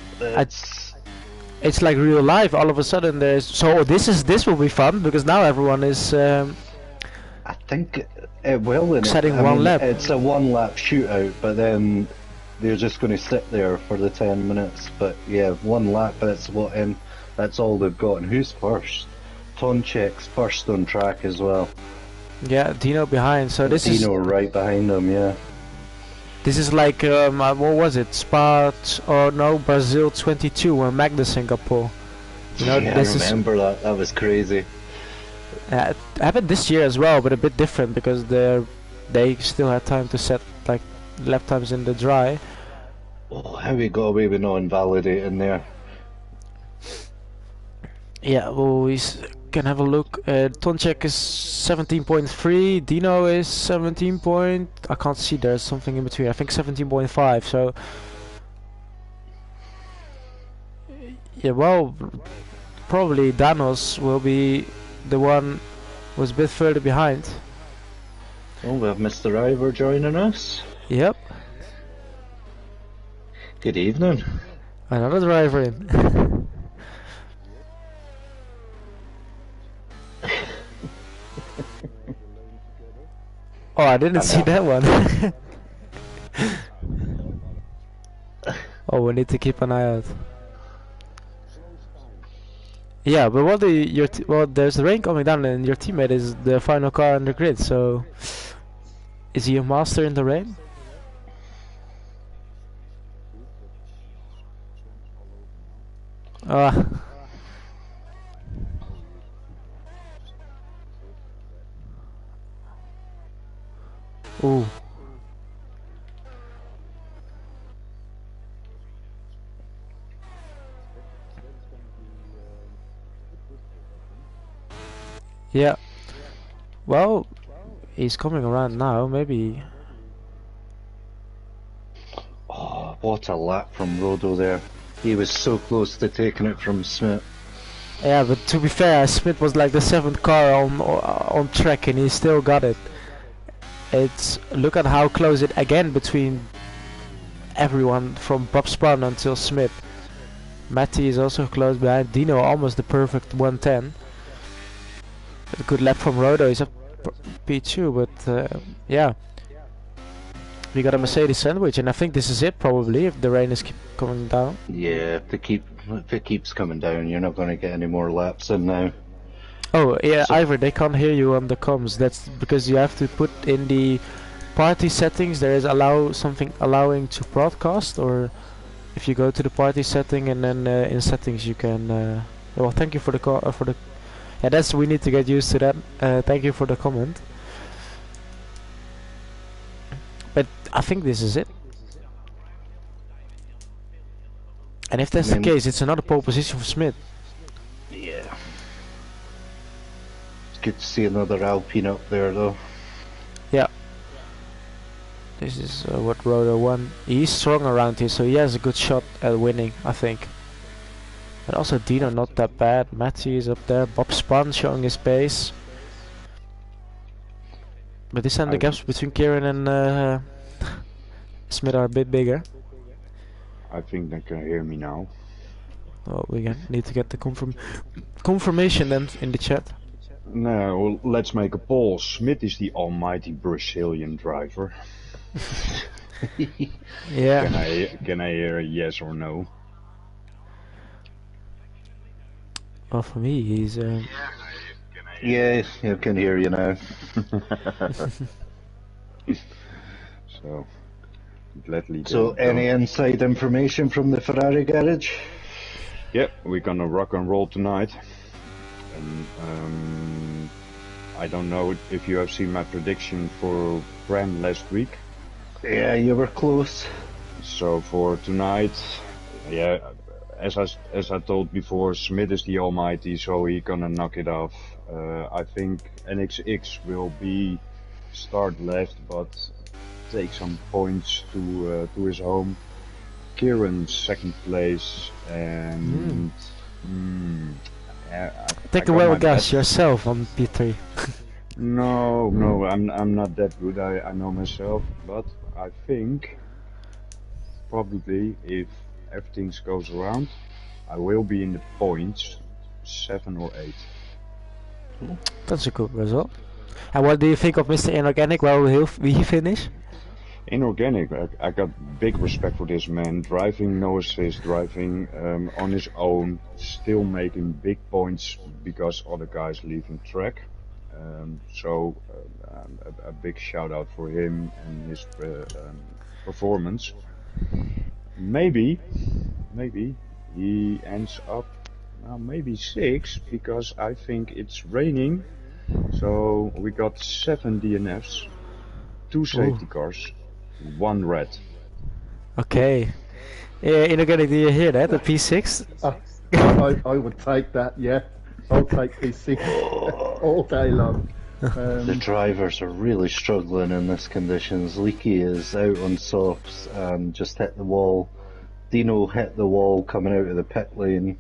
It's like real life. All of a sudden, this will be fun because now everyone is. I think it will. Setting one lap. It's a one-lap shootout, but then they're just going to sit there for the 10 minutes. But yeah, one lap. That's all they've got. And who's first? Tonchek's first on track as well. Yeah, Dino behind. So this Dino right behind them. Yeah. This is like what was it? Brazil 22 when Magnussen got pole. You know, yeah, I remember that. That was crazy. It happened this year as well, but a bit different because they still had time to set like lap times in the dry. Oh, how we got away with not invalidating there? Yeah, well, we can have a look. Tonchek is 17.3. Dino is 17 point. I can't see. There's something in between. I think 17.5. So yeah, well, probably Danos will be the one who's a bit further behind. Oh, we have Mr. Ivor joining us. Yep. Good evening. Another driver in. Oh, I didn't see that one. Oh, we need to keep an eye out. Yeah, but there's rain coming down, and your teammate is the final car on the grid. So, is he a master in the rain? Ah. Ooh. Yeah. Well, he's coming around now. Maybe. Oh, what a lap from Rodo there. He was so close to taking it from Smith. Yeah, but to be fair, Smith was like the 7th car on track, and he still got it. Look at how close it again between everyone from Bob Spahn until Smith. Matty is also close behind. Dino almost the perfect 110. A good lap from Rodo. He's up P2, but yeah. We got a Mercedes sandwich, and I think this is it probably if the rain is keep coming down. Yeah, if it keeps coming down, you're not going to get any more laps in now. Oh yeah, so Ivor, they can't hear you on the comms. That's because you have to put in the party settings. There is something allowing to broadcast, or if you go to the party setting and then in settings you can. Well, thank you for the Yeah, we need to get used to that. Thank you for the comment. But I think this is it. And if that's the case, it's another pole position for Smith. Yeah. It's good to see another Alpine up there, though. Yeah. This is what Rodo won. He's strong around here, so he has a good shot at winning, I think. But also Dino not that bad. Matty is up there. Bob Spahn showing his pace. But this time the I- gaps between Kieran and Smith are a bit bigger. I think they can hear me now. Well, we need to get the confirmation then in the chat. No, well, let's make a poll. Smith is the almighty Brazilian driver. Yeah. Can I hear a yes or no? Well, for me, he's. Yeah, I can hear you now. So, gladly. So, any inside information from the Ferrari garage? Yep, we're gonna rock and roll tonight. And I don't know if you have seen my prediction for Prem last week. Yeah, you were close. So for tonight, yeah, as I told before, Smith is the almighty, so he gonna knock it off. I think NXX will be start left, but take some points to his home. Kieran second place, and Take a wild guess yourself on P3. No, I'm not that good. I know myself, but I think probably if everything goes around, I will be in the points 7 or 8. That's a good result. And what do you think of Mr. Inorganic? Where will he finish? Inorganic, I got big respect for this man. Driving no assist, driving on his own, still making big points because other guys leaving track. So a big shout out for him and his performance. Maybe he ends up maybe 6 because I think it's raining. So we got 7 DNFs, 2 safety cars, 1 red. Okay. Yeah, Inorganic, do you hear that? The P6? I would take that, yeah. I'll take P6 all day long. The drivers are really struggling in this conditions. Leaky is out on softs and just hit the wall. Dino hit the wall coming out of the pit lane.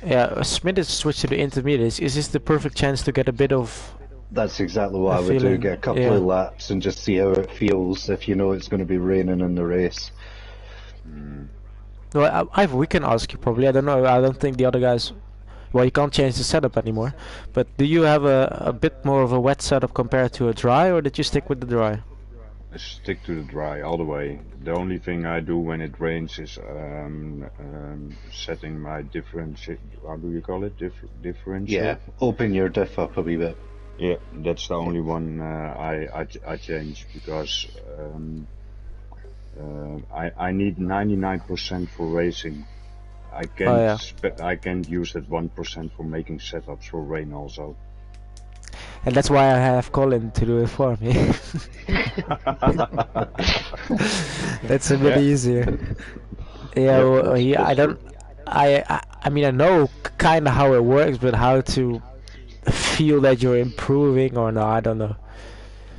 Yeah, Smith is switched to the intermediates. Is this the perfect chance to get a bit of... That's exactly what I would do. Get a couple of laps and just see how it feels if you know it's going to be raining in the race. Well, Ivor, we can ask you probably. I don't know. I don't think the other guys... Well, you can't change the setup anymore. But do you have a bit more of a wet setup compared to a dry, or did you stick with the dry? I stick to the dry all the way. The only thing I do when it rains is setting my differential. How do you call it? Differential. Yeah, open your diff up a wee bit. Yeah, that's the only one I change because I need 99% for racing. I can't use that 1% for making setups for rain also. And that's why I have Colin to do it for me. That's a bit easier. Yeah, well, I mean, I know kind of how it works, but how to feel that you're improving or no, I don't know.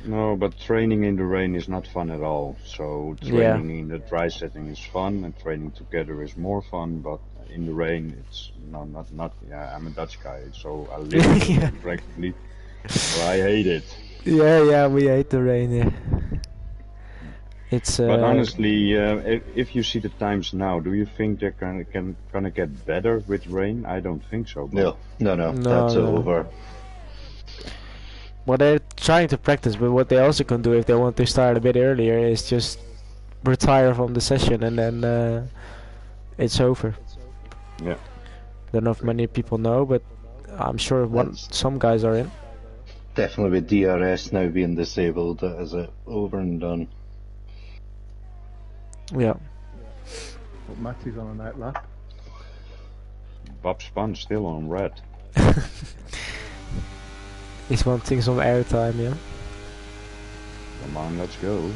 No, but training in the rain is not fun at all. So training in the dry setting is fun, and training together is more fun. But in the rain, it's not. Yeah, I'm a Dutch guy, so I live it practically. So I hate it. Yeah, we hate the rain. Yeah. It's. But honestly, if you see the times now, do you think they're gonna get better with rain? I don't think so. No, that's over. Well, they're trying to practice, but what they also can do if they want to start a bit earlier is just retire from the session and then it's over. Yeah. Don't know if many people know, but I'm sure some guys are in. Definitely with DRS now being disabled, is it over and done? Yeah. But Matty's on that lap. Bob Span's still on red. He's wanting some airtime, yeah. Come on, let's go.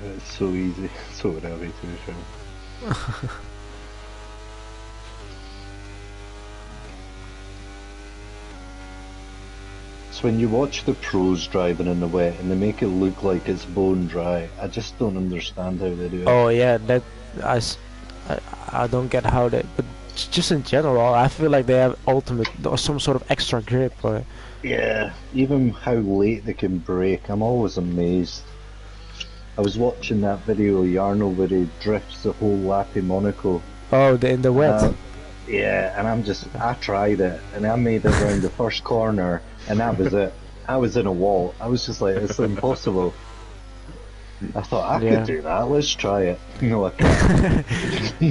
It's so easy, so heavy to be fair. So when you watch the pros driving in the wet and they make it look like it's bone dry, I just don't understand how they do it. Oh yeah, I don't get how they, but just in general, I feel like they have ultimate or some sort of extra grip. Or Yeah, even how late they can brake, I'm always amazed. I was watching that video of Yarno where he drifts the whole lap in Monaco. in the wet. Yeah, and I tried it, and I made it round the first corner, and that was it. I was in a wall. I was just like, it's impossible. I thought, I could do that, let's try it. No, I can't.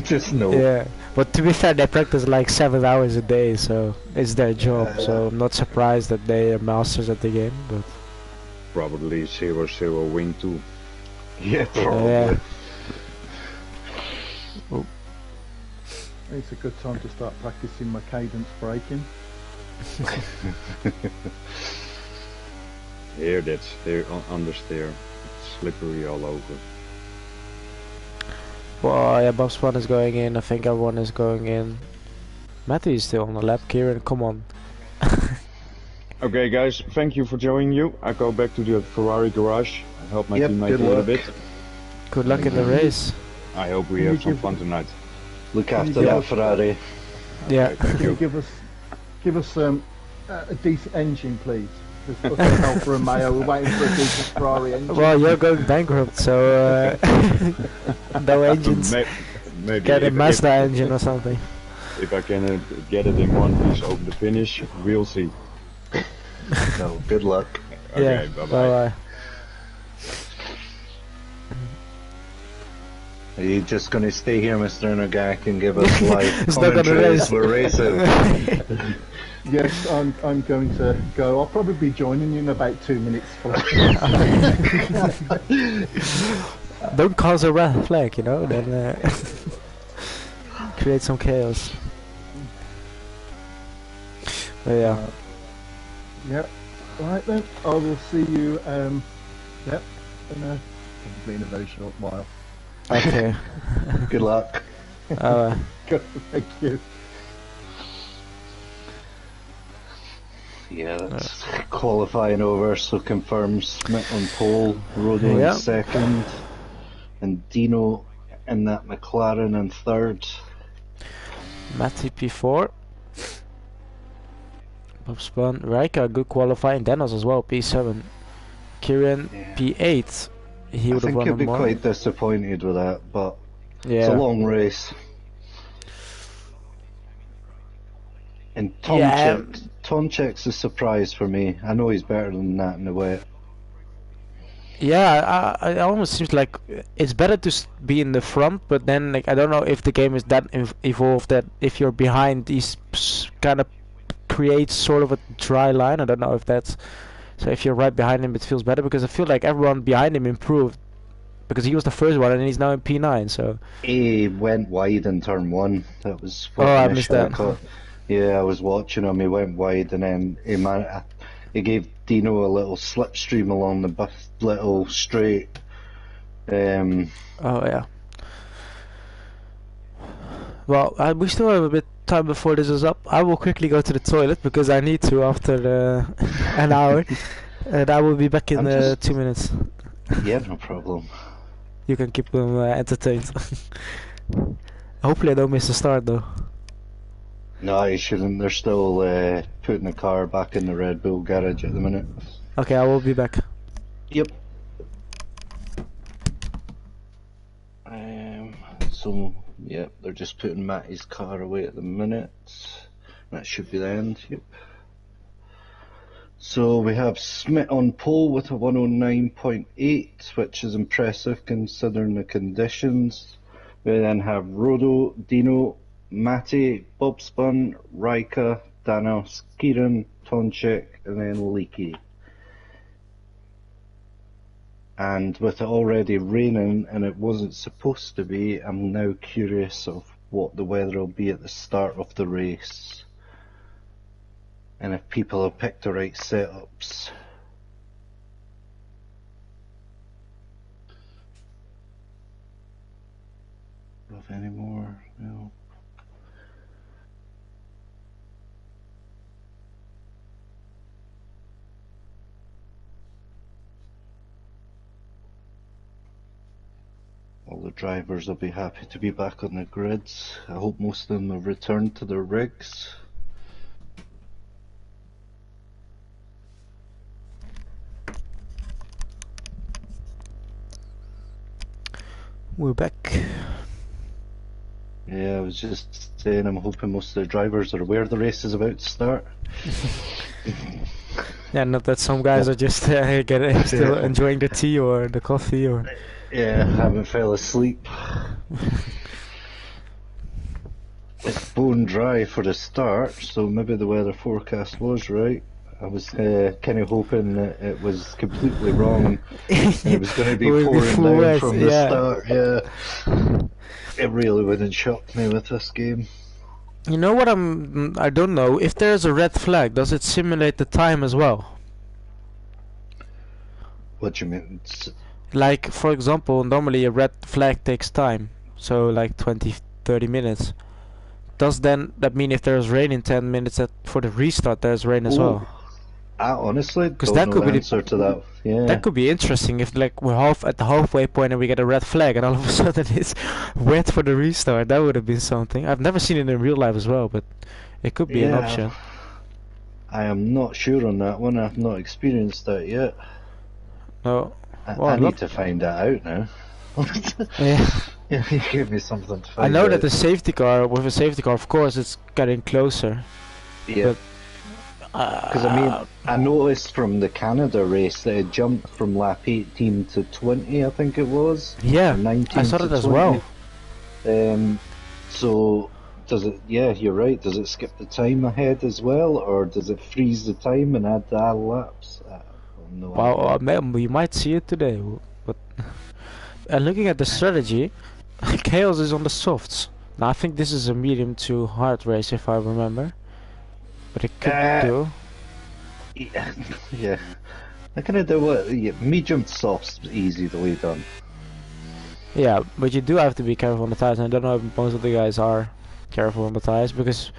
Just no. Yeah, but to be fair, they practice like 7 hours a day, so it's their job. So I'm not surprised that they are masters at the game. But Probably 0-0 win too. Yeah, probably. It's a good time to start practicing my cadence braking. Here, that's there, understeer. It's slippery all over. Well, yeah, Bob's one is going in. I think everyone is going in. Matthew is still on the lap. Kieran, come on. Okay, guys, thank you for joining you. I go back to the Ferrari garage. I help my Yep, teammate good a little luck. bit. Good luck in the race. I hope we have some fun tonight. Look after Yeah. that Ferrari. Yeah. Thank Can you you. give us a decent engine, please? Just us Alfa Romeo, we're waiting for a decent Ferrari engine. Well, you're going bankrupt, so no engines. Maybe Get a if- Mazda engine or something. If I can get it in one piece over the finish, we'll see. No, good luck. Okay, Yeah. bye bye. Bye. Are you just going to stay here, Mr. Nagak, and give us live It's not gonna commentary race. as we're racing? Yes, I'm going to go. I'll probably be joining you in about 2 minutes. Don't cause a red flag, you know. Then create some chaos. But yeah. Yep. Right then, I will see you. Yep. Probably in a very short while. Okay. Good luck. Good. Thank you. Yeah, that's qualifying over, so confirms Smith on pole, Rodo Yeah. in second, and Dino in that McLaren in third. Matty P4. Bob Spun. Rijka, good qualifying. Dennis as well, P7. Kieran, Yeah. P8. He I would have think won he'll on be more. quite disappointed with that, but it's a Yeah. long race. And Yeah, Tomczyk's a surprise for me. I know he's better than that in the wet. Yeah, it almost seems like it's better to be in the front, but then like I don't know if the game is that evolved that if you're behind, these kind of creates sort of a dry line. I don't know if that's so. If you're right behind him, it feels better because I feel like everyone behind him improved because he was the first one and he's now in P9. So He went wide in turn one. That was what Oh, I missed initially that. caught. Yeah, I was watching him. He went wide and then he gave Dino a little slipstream along the little straight. oh yeah. Well, we still have a bit time before this is up. I will quickly go to the toilet because I need to after an hour, and I will be back in I'm just- 2 minutes. Yeah, no problem. You can keep them entertained. Hopefully I don't miss the start though. No, you shouldn't. They're still putting the car back in the Red Bull garage at the minute. Okay, I will be back. Yep. So, yeah, they're just putting Matty's car away at the minute. That should be the end. Yep. So we have Smith on pole with a 109.8, which is impressive considering the conditions. We then have Rodo, Dino, Matty, Bob Spun, Rika, Danos, Kieran, Tomczyk, and then Leaky. And with it already raining, and it wasn't supposed to be, I'm now curious of what the weather will be at the start of the race. And if people have picked the right setups. Have any more? No. All the drivers will be happy to be back on the grids. I hope most of them have returned to their rigs. We're back. Yeah, I was just saying I'm hoping most of the drivers are aware the race is about to start. Yeah, not that some guys are just still enjoying the tea or the coffee or. Yeah, haven't fell asleep. It's bone dry for the start, so maybe the weather forecast was right. I was kind of hoping that it was completely wrong and it was going to be pouring down from the start. Yeah, it really wouldn't shock me with this game. You know what I don't know, if there's a red flag, does it simulate the time as well? What do you mean? Like, for example, normally a red flag takes time, so like 20-30 minutes. Does then that mean if there's rain in 10 minutes that for the restart there's rain as well? I honestly don't that know could the be answer to that. Yeah. That could be interesting if like we're at the halfway point and we get a red flag and all of a sudden it's wet for the restart. That would have been something. I've never seen it in real life as well, but it could be an option. I am not sure on that one. I've not experienced that yet. No. I need to find that out now. Yeah. Yeah, you give me something to find out. I know that with a safety car, of course, it's getting closer. Yeah. Because I noticed from the Canada race that it jumped from lap 18 to 20, I think it was. Yeah, I saw that as well. So, does it, yeah, you're right, does it skip the time ahead as well, or does it freeze the time and add the laps? Well, we might see it today, but looking at the strategy, Chaos is on the softs. Now I think this is a medium to hard race if I remember. But it could do. Yeah. I kind of do what medium to soft's easily done. Yeah, but you do have to be careful on the tires, and I don't know if most of the guys are careful on the tires, because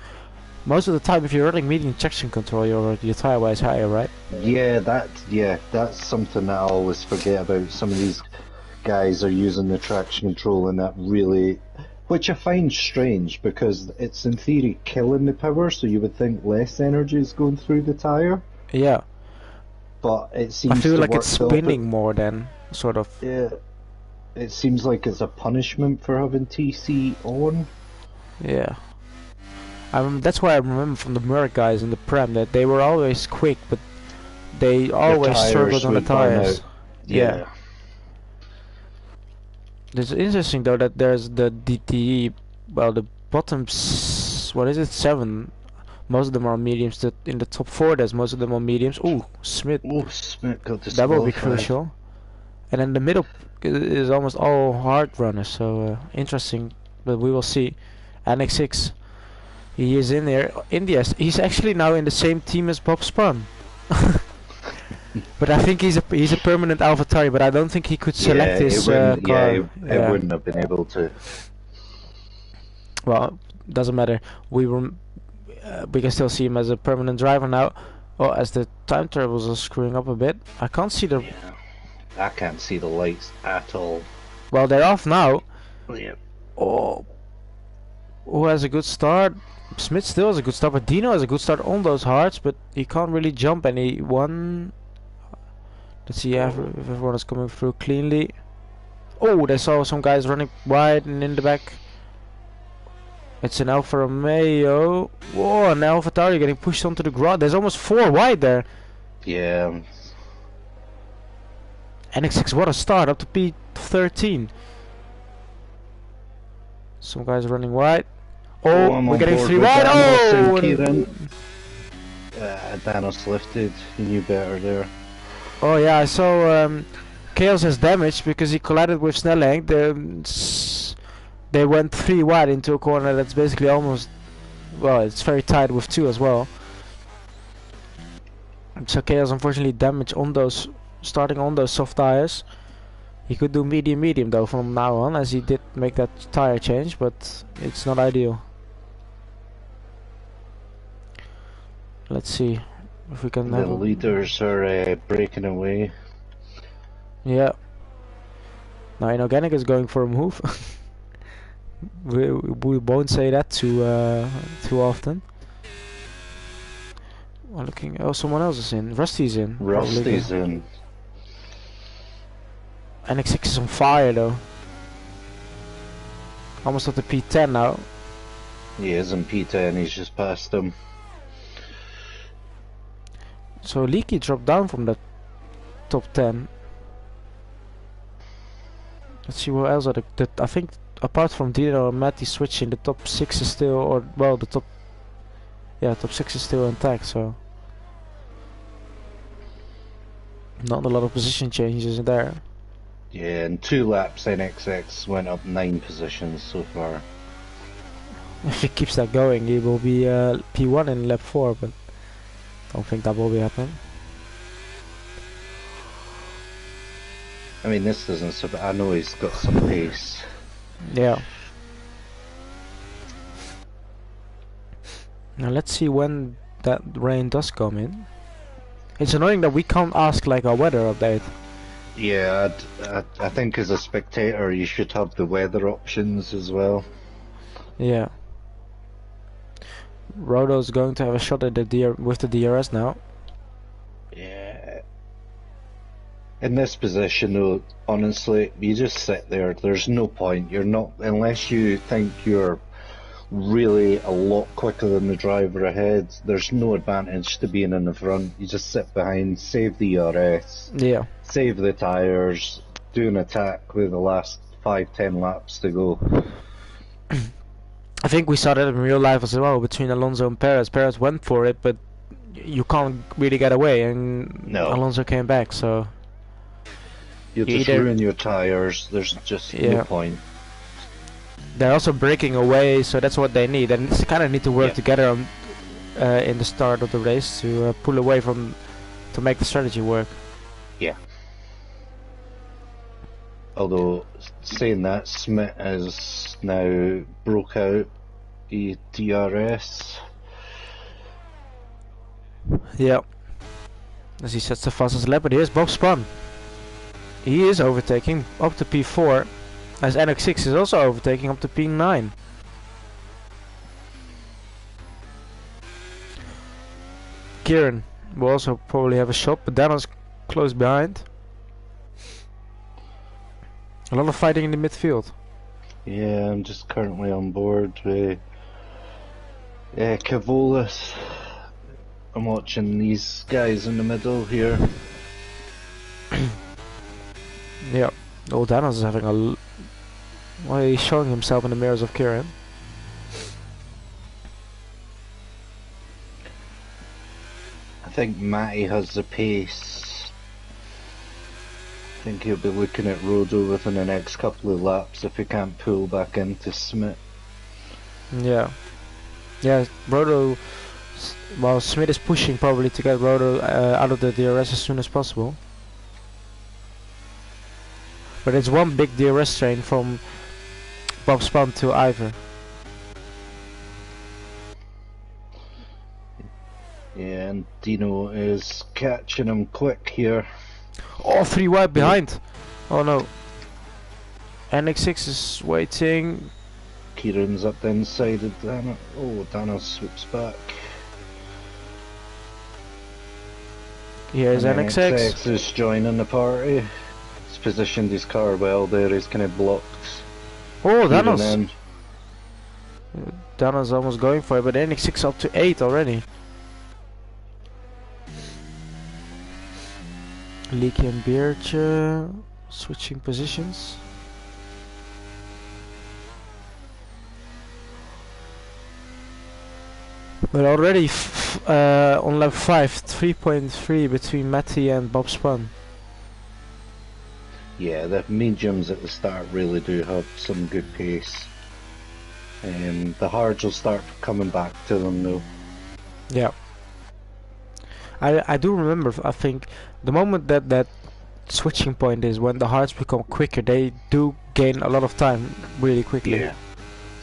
most of the time if you're running medium traction control your tire wear is higher, right? Yeah, that's something that I always forget about. Some of these guys are using the traction control and that really, which I find strange because it's in theory killing the power, so you would think less energy is going through the tire. Yeah. But it seems I feel to like work it's spinning more than sort of. Yeah. It seems like it's a punishment for having TC on. Yeah. That's why I remember from the Merc guys in the Prem that they were always quick, but they always struggled on the tires. Yeah. It's interesting though that there's the DTE, well the bottom, what is it, 7, most of them are mediums, that in the top 4 there's most of them are mediums. Ooh, Smith. Oh, Smith got disqualified. That will be crucial. And then the middle is almost all hard runners, so interesting, but we will see. Annex 6, he is in there. He's actually now in the same team as Bob Spun. But I think he's a permanent AlphaTauri, but I don't think he could select his car. It wouldn't have been able to. Well, doesn't matter. We can still see him as a permanent driver now. Oh, as the time tables are screwing up a bit. I can't see the. Yeah. I can't see the lights at all. Well, they're off now. Yeah. Oh, who has a good start? Smith still has a good start, but Dino has a good start on those hards, but he can't really jump anyone. Let's see if everyone is coming through cleanly. Oh, they saw some guys running wide and in the back. It's an Alfa Romeo. Whoa, an AlphaTauri getting pushed onto the ground. There's almost 4 wide there. Yeah. NX6, what a start, up to P13. Some guys running wide. Oh, we're getting 3 wide. Oh! Danos lifted. He knew better there. Oh yeah, I saw Chaos has damage because he collided with Snelling. They went 3 wide into a corner that's basically almost, well, it's very tight with 2 as well. So Chaos unfortunately damaged on those, starting on those soft tires. He could do medium though from now on, as he did make that tire change, but it's not ideal. Let's see if we can. The have... leaders are breaking away. Yeah. Now Inorganic is going for a move. we won't say that too often. Well, looking. Oh, someone else is in. Rusty's in. Rusty's in. NX6 is on fire though. Almost at the P10 now. He is in P10, he's just passed him. So Leaky dropped down from the top 10. Let's see what else are I think apart from Dino and Matty switching, the top 6 is still, or well, the top 6 is still intact, so not a lot of position changes in there. Yeah, in 2 laps NXX went up 9 positions so far. If he keeps that going, he will be P1 in lap 4, but don't think that will be happening. I mean, this doesn't. I know he's got some pace. Yeah. Now let's see when that rain does come in. It's annoying that we can't ask like a weather update. Yeah, I think as a spectator you should have the weather options as well. Yeah. Rodo's going to have a shot at the with the DRS now. Yeah. In this position though, honestly, you just sit there. There's no point. You're not, unless you think you're really a lot quicker than the driver ahead, there's no advantage to being in the front. You just sit behind, save the ERS, Yeah. save the tyres, do an attack with the last 5-10 laps to go. I think we saw that in real life as well between Alonso and Perez. Perez went for it, but you can't really get away, and No. Alonso came back, so You just either- ruin your tyres, there's just Yeah. no point. they're also breaking away, so that's what they need, and they kind of need to work Yeah. together on, in the start of the race to pull away from, to make the strategy work. Yeah. Although, saying that, Smith has now broke out the DRS. Yeah. As he sets the fastest lap, but here's Bob Spun. He is overtaking up to P4, as NX6 is also overtaking up to P9. Kieran will also probably have a shot, but Dano's close behind. A lot of fighting in the midfield. Yeah, I'm just currently on board with Cavolis. I'm watching these guys in the middle here. Yeah. Oh, Dano's is having a... Well, he's showing himself in the mirrors of Kieran. I think Matty has the pace. I think he'll be looking at Rodo within the next couple of laps if he can't pull back into Smith. Yeah. Yeah, Rodo... Well, Smith is pushing probably to get Rodo out of the DRS as soon as possible. But it's one big DRS train from Bob Spun to Ivor. Yeah, and Dino is catching him quick here. Oh, 3 wide behind! Oh no. NX6 is waiting. Kieran's up the inside of Dano. Oh, Dano swoops back. Here's And NX6. NXX is joining the party. He's positioned his car well there, he's kind of blocked. Oh, Kieran Dano's almost going for it, but NX6 up to 8 already. Leaky and Beertje switching positions. But already on lap 5, 3.3 between Matty and Bob Spun. Yeah, the mediums at the start really do have some good pace. The hards will start coming back to them though. Yeah. I do remember, I think, the moment that switching point is when the hards become quicker, they do gain a lot of time really quickly. Yeah.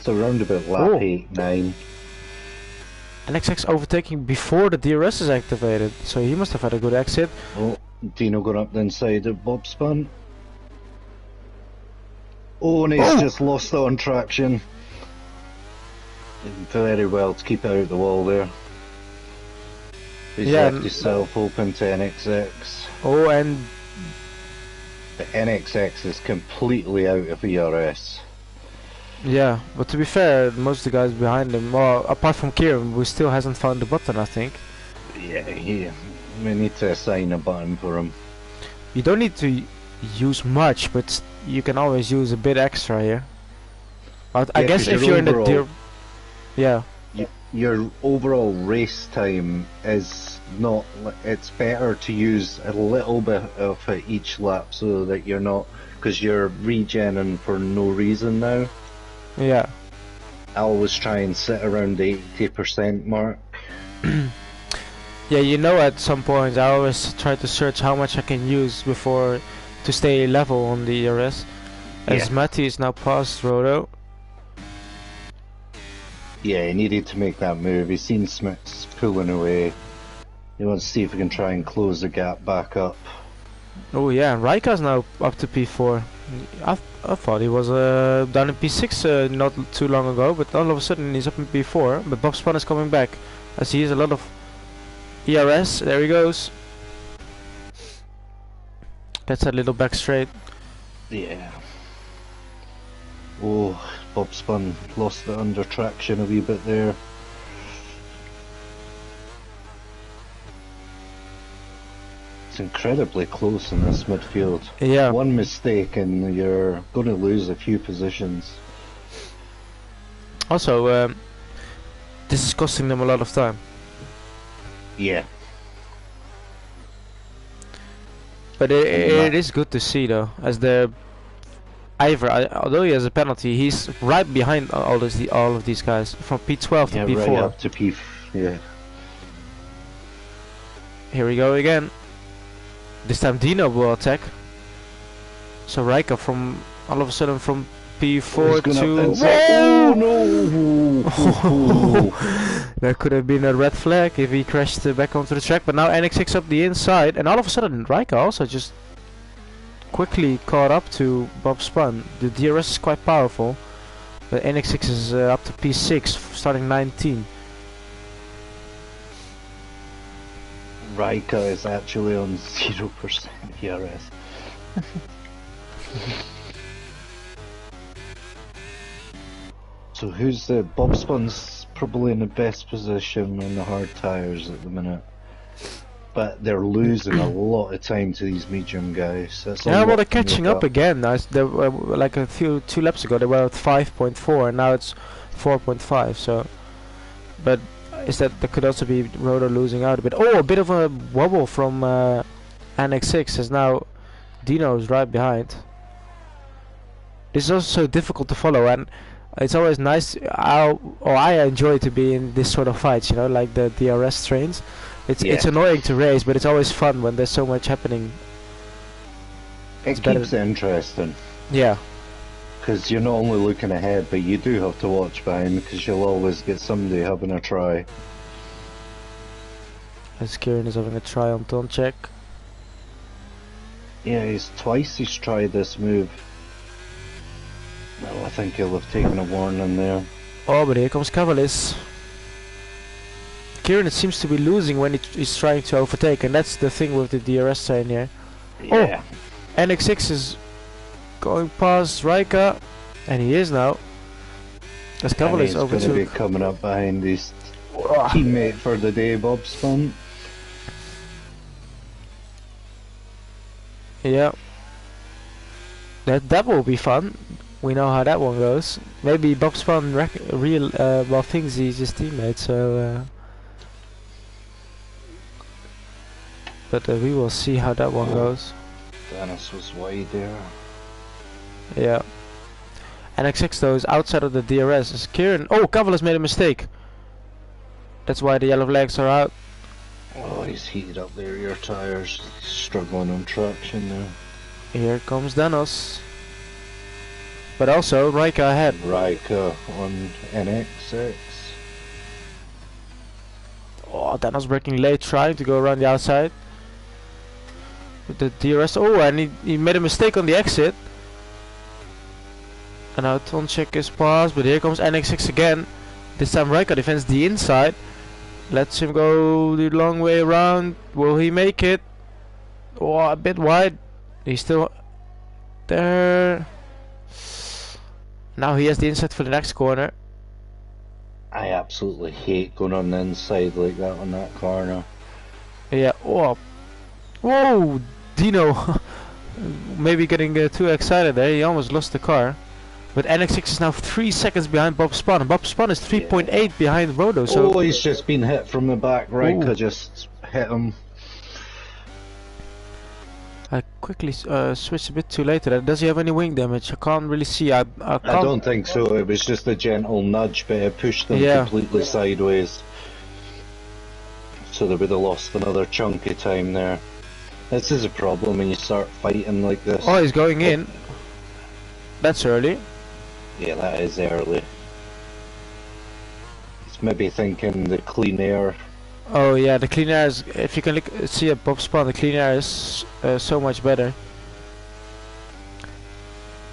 So around about lap Oh. 8, 9. NXX overtaking before the DRS is activated, so he must have had a good exit. Oh, Dino going up the inside of Bob Spun. Oh, and he's Oh! just lost it on traction. Very well to keep out the wall there. He's Yeah, left himself open to NXX. Oh, and The NXX is completely out of ERS. yeah, but to be fair, most of the guys behind him, well, apart from Kieran, who still hasn't found the button, I think. Yeah, we need to assign a button for him. You don't need to use much, but you can always use a bit extra here. But I Yeah, guess 'cause if your you're in the overall- yeah, Your overall race time is not. It's better to use a little bit of it each lap so that you're not, because you're regenning for no reason now. yeah. I always try and sit around the 80% mark. Yeah, you know, at some point I always try to search how much I can use before to stay level on the ERS. As Yeah. Matty is now past Rodo. Yeah, he needed to make that move. He's seen Smith's pulling away. He wants to see if he can try and close the gap back up. Oh yeah, and Raika's now up to P4. I thought he was down in P6 not too long ago, but all of a sudden he's up in P4. But Bob Spun is coming back, as he has a lot of ERS. There he goes. That's a little back straight. Yeah. Oh, Bob Spun lost it under traction a wee bit there. It's incredibly close in this midfield. Yeah. One mistake and you're going to lose a few positions. Also, this is costing them a lot of time. Yeah. But it is good to see though, as the Ivor, although he has a penalty, he's right behind all of these guys from P12 to Yeah, P4. right up to P. Yeah. Here we go again. This time Dino will attack. So Raika from all of a sudden from P4 to Oh no! That could have been a red flag if he crashed back onto the track. But now NX6 up the inside, and all of a sudden Raika also just quickly caught up to Bob Spun. The DRS is quite powerful, but NX6 is up to P6, starting 19. Raika is actually on 0% ERS. So who's the Bob Spun's probably in the best position in the hard tyres at the minute, but they're losing a lot of time to these medium guys. That's a Yeah, well, lot they're to make catching up again. They were, like a two laps ago, they were at 5.4, and now it's 4.5. So, but is that could also be Rotor losing out a bit? Oh, a bit of a wobble from Annex 6, as now Dino's right behind. This is also so difficult to follow, and it's always nice. I enjoy to be in this sort of fights, you know, like the DRS trains. It's annoying to race, but it's always fun when there's so much happening. It better. keeps it interesting, Yeah. because you're not only looking ahead, but you do have to watch behind, because you'll always get somebody having a try. As Kieran is having a try on turn check. Yeah, he's tried this move. Well, I think he'll have taken a warning there. Oh, but here comes Cavalis. Kieran seems to be losing when he's trying to overtake, and that's the thing with the DRS train here. Yeah. NX6 is going past Raika, and he is now. As And Cavalis he's going to be overtook. coming up behind his teammate for the day, Bob Spun. Yeah. That will be fun. We know how that one goes. Maybe Bob Spun thinks he's his teammate, so. But we will see how that one goes. Dennis was wide there. Yeah. NX6 though is outside of the DRS. As Kieran. Oh, Cavalis made a mistake. That's why the yellow flags are out. Oh, he's heated up the rear tyres. He's struggling on traction there. Here comes Danos. But also Raika ahead. Raika on NX6. Oh, Danos braking late, trying to go around the outside. With the DRS. Oh, and he made a mistake on the exit. And now Tonchek is passed, but here comes NX6 again. This time Raikkonen defends the inside. Lets him go the long way around. Will he make it? Oh, a bit wide. He's still there. Now he has the inside for the next corner. I absolutely hate going on the inside like that on that corner. Yeah. Oh. Whoa, Dino. Maybe getting too excited there. He almost lost the car. But NX6 is now 3 seconds behind Bob Spahn. And Bob Spahn is 3.8 behind Rodo. So oh, he's just been hit from the back. Raika Ooh. just hit him. I quickly switched a bit too late to that. Does he have any wing damage? I can't really see. I can't. I don't think so. It was just a gentle nudge, but it pushed them completely sideways. So they would have lost another chunk of time there. This is a problem when you start fighting like this. Oh, he's going in. That's early. Yeah, that is early. He's maybe thinking the clean air. Oh yeah, the clean air is, if you can look, see at Bob Spahn, the clean air is so much better.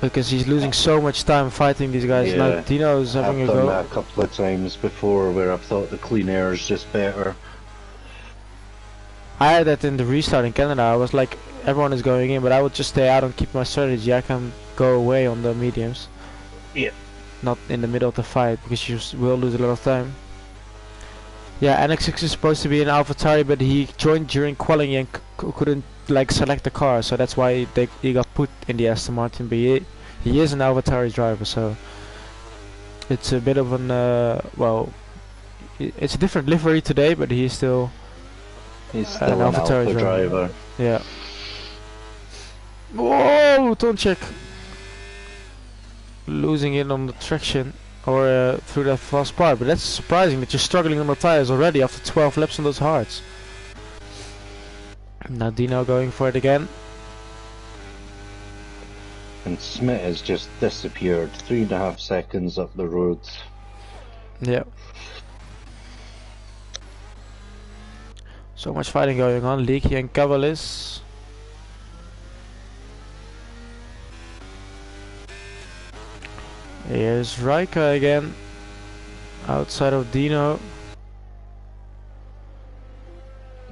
Because he's losing so much time fighting these guys. Yeah, Now Dino's having I've a done go. that a couple of times before where I've thought the clean air is just better. I had that in the restart in Canada. I was like, everyone is going in, but I would just stay out and keep my strategy. I can go away on the mediums. Yeah. Not in the middle of the fight, because you will lose a lot of time. Yeah, NX6 is supposed to be an AlphaTauri, but he joined during qualifying and couldn't like select the car, so that's why he got put in the Aston Martin. But he is an AlphaTauri driver, so it's a bit of an well, it's a different livery today, but he's still He's still an AlphaTauri driver. Yeah. Whoa, Tonchek losing it on the traction or through that fast part, but that's surprising that you're struggling on the tires already after 12 laps on those hards. Now Dino going for it again. And Smith has just disappeared 3.5 seconds up the road. Yeah. So much fighting going on. Leaky and Cavalis. Here's Raika again. Outside of Dino.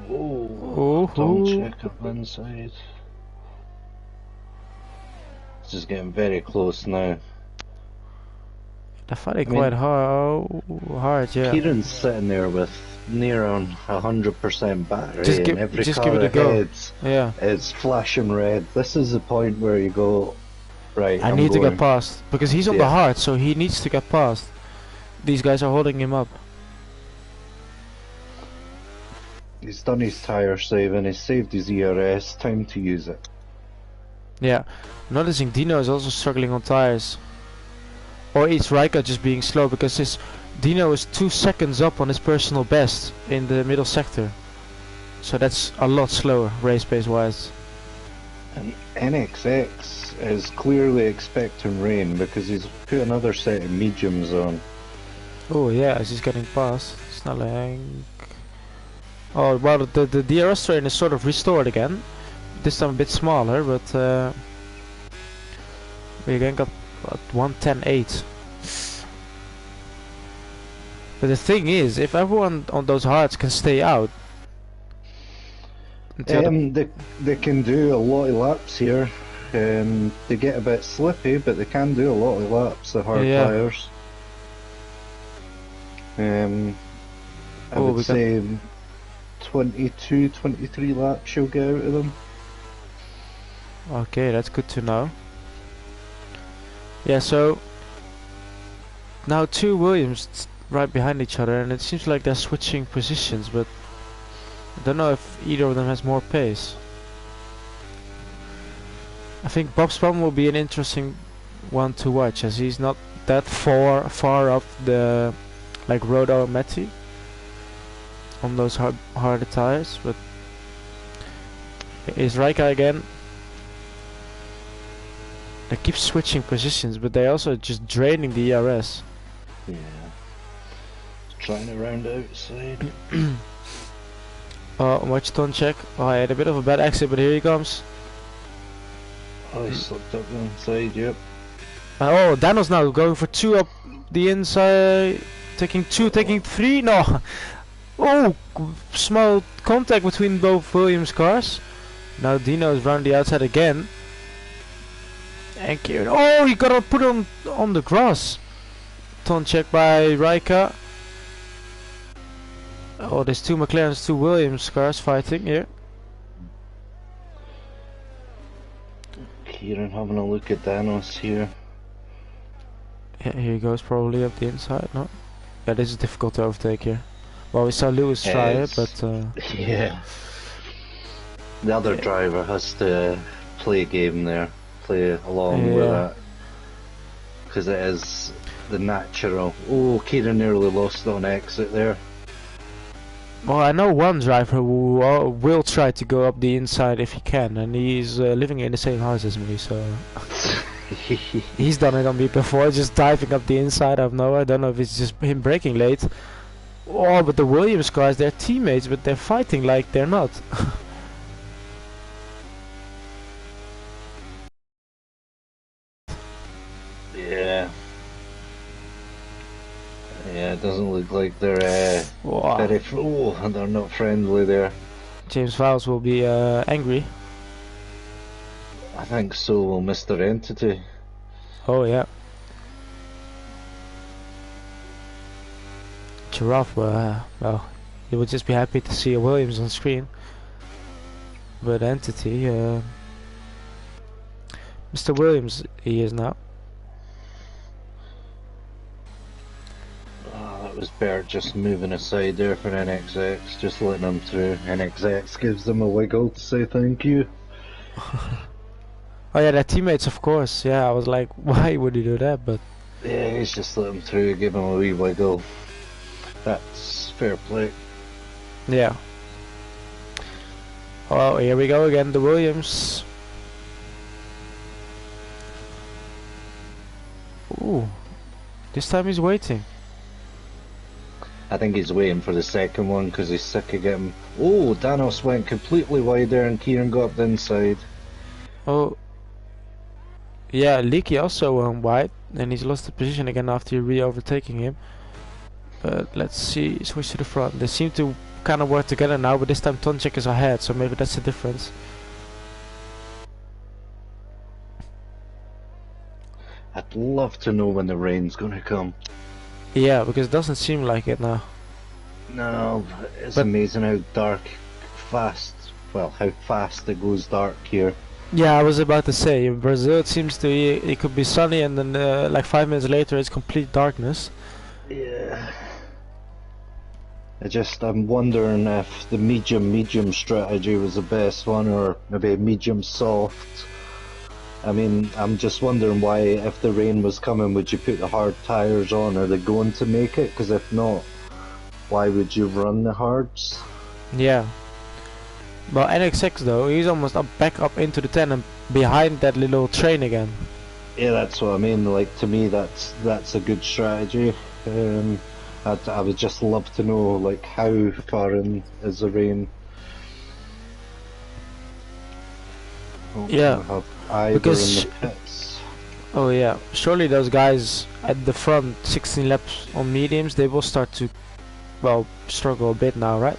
Oh, don't check up inside. It's just getting very close now. They're fighting quite hard, yeah. Kieran's sitting there with near on 100% battery, Just and every give car it a go. ahead Yeah. is flashing red. This is the point where you go, right, I I'm need to going. get past because he's on the Yeah. hard, so he needs to get past. These guys are holding him up. He's done his tyre saving, he's saved his ERS, time to use it. Yeah. Noticing Dino is also struggling on tires. Or it's Raika just being slow because his Dino is 2 seconds up on his personal best in the middle sector. So that's a lot slower race pace wise. And NXX is clearly expecting rain because he's put another set of mediums on. Oh yeah, as he's getting past. Snelling. Oh well, the DRS train is sort of restored again. This time a bit smaller, but we again got 1:10.8. But the thing is, if everyone on those hards can stay out, they can do a lot of laps here. They get a bit slippy, but they can do a lot of laps, the hard tyres. I would say 22, 23 laps you'll get out of them. Okay, that's good to know. Yeah, so now two Williams right behind each other, and it seems like they're switching positions, but I don't know if either of them has more pace. I think Bob Spahn will be an interesting one to watch, as he's not that far up the like Rodo and Matty on those harder tires, but is Raika again. They keep switching positions, but they also just draining the ERS. Yeah. Trying to round outside. Watch Tonchek. Oh, I had a bit of a bad exit, but here he comes. Oh, he slipped up the inside, yep. Oh, Dano's now going for 2 up the inside. Taking 2, taking 3. No. Oh, small contact between both Williams cars. Now Dino's round the outside again. And Kieran. Oh, he got put on the grass. Ton check by Raika. Oh, there's 2 McLarens, 2 Williams cars fighting here. Kieran having a look at Danos here. Yeah, here he goes, probably up the inside. No. Yeah, this is difficult to overtake here. Well, we saw Lewis try it, but yeah. The other driver has to play a game there, play along with that, because it is the natural. Oh, Kieran nearly lost on exit there. well, I know one driver who will try to go up the inside if he can, and he's living in the same house as me, so he's done it on me before, just diving up the inside. I don't know if it's just him braking late. Oh, but the Williams guys, they're teammates, but they're fighting like they're not. Yeah. Yeah, it doesn't look like they're Wow. they're not friendly there. James Vowles will be angry. I think so will Mr. Entity. Oh yeah. Giraffe, well, he would just be happy to see a Williams on screen. But Entity, Mr. Williams, he is now. Oh, that was Bert just moving aside there for NXX, just letting him through. NXX gives them a wiggle to say thank you. Oh yeah, they're teammates, of course. Yeah, I was like, why would he do that? But Yeah, he's just let him through, give him a wee wiggle. That's fair play. yeah. Oh, here we go again, the Williams. Ooh, this time he's waiting. I think he's waiting for the second one because he's sick of getting... Oh, Danos went completely wide there and Kieran got up the inside. Oh, yeah, Leaky also went wide, and he's lost the position again after re-overtaking him. But let's see, switch to the front. They seem to kind of work together now, but this time Tonchek is ahead, so maybe that's the difference. I'd love to know when the rain's gonna come. Yeah, because it doesn't seem like it now. No, it's But- amazing how dark, fast, well, how fast it goes dark here. Yeah, I was about to say, in Brazil it seems to be, it could be sunny and then like 5 minutes later it's complete darkness. Yeah. I'm wondering if the medium strategy was the best one, or maybe medium soft. I mean, I'm just wondering why, if the rain was coming, would you put the hard tyres on? Are they going to make it? Because if not, why would you run the hards? Yeah. Well, NXX though, he's almost back up into the 10 and behind that little train again. Yeah, that's what I mean. Like, to me, that's a good strategy. I would just love to know, like, how far in is the rain? Yeah, Have either because- in the pits. Oh yeah, surely those guys at the front, 16 laps on mediums, they will start to, well, struggle a bit now, right?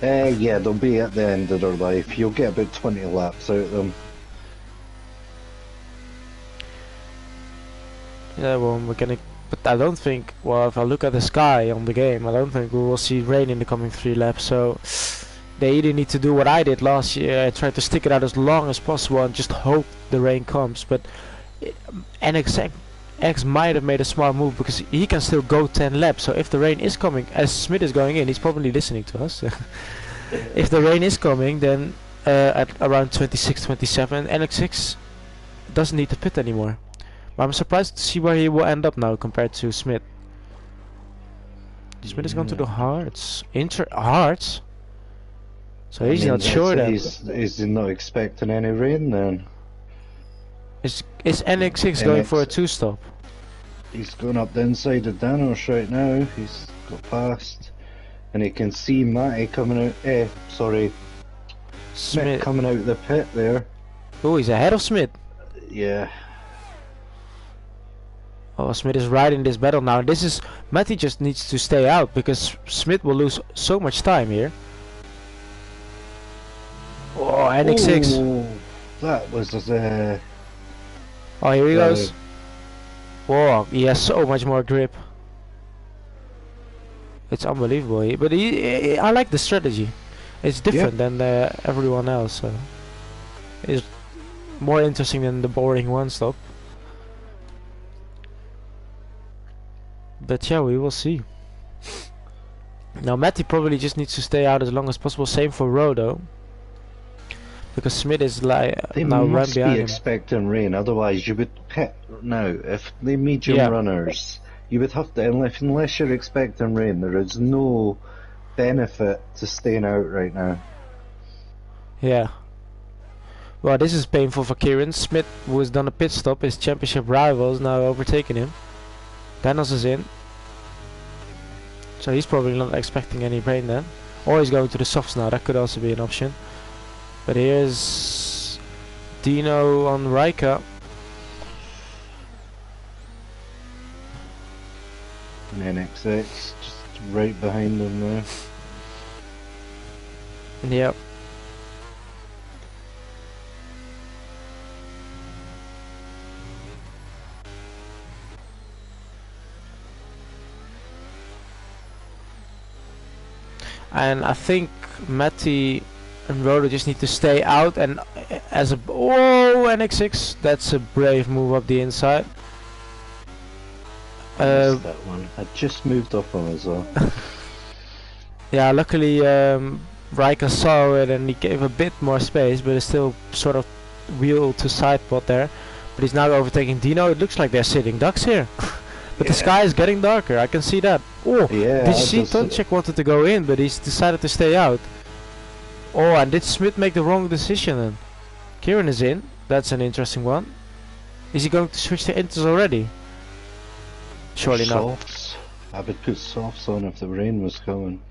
Yeah, they'll be at the end of their life. You'll get about 20 laps out of them. Yeah, well, we're gonna, but I don't think, well, if I look at the sky on the game, I don't think we will see rain in the coming 3 laps, so they either need to do what I did last year, I tried to stick it out as long as possible and just hope the rain comes, but NX might have made a smart move because he can still go 10 laps, so if the rain is coming, as Smith is going in, he's probably listening to us. If the rain is coming, then at around 26, 27, NX6 doesn't need to pit anymore. But I'm surprised to see where he will end up now compared to Smith. Smith has gone to the hards. Hards? So he's not sure then. He's not expecting any rain then. Is NX6 going for a 2-stop? He's going up the inside of Danos right now. He's got past. And he can see Matty coming out. Smith Smith. coming out of the pit there. Oh, he's ahead of Smith. Yeah. Oh, Smith is right in this battle now. This is Matty just needs to stay out because Smith will lose so much time here. Oh, NX6. Oh, that was Oh, here he goes. Whoa, he has so much more grip. It's unbelievable. But I like the strategy. It's different than everyone else. It's more interesting than the boring one-stop. But yeah, we will see. Now Matty probably just needs to stay out as long as possible. Same for Rodo. Because Smith is like they now right must behind be him. expecting rain, otherwise you would pit now. If the medium runners, you would have to, unless you're expecting rain, there is no benefit to staying out right now. Yeah. Well, this is painful for Kieran. Smith, who has done a pit stop, his championship rival, is now overtaking him. Danos is in. So he's probably not expecting any rain then. Or he's going to the softs now, that could also be an option. But here's Dino on Raika. And NXX just right behind him there. Yep. And I think Matty and Rodo just need to stay out, and as a NX6, that's a brave move up the inside. That one. I just moved up on as well. Yeah, luckily Raika saw it and he gave a bit more space, but it's still sort of wheel to side pot there. But he's now overtaking Dino. It looks like they're sitting ducks here. But the sky is getting darker, I can see that. Oh, yeah, did you see Tonchek wanted to go in, but he's decided to stay out. Oh, and did Smith make the wrong decision then? Kieran is in, that's an interesting one. Is he going to switch to inters already? Surely not. Softs. I would put softs on if the rain was coming.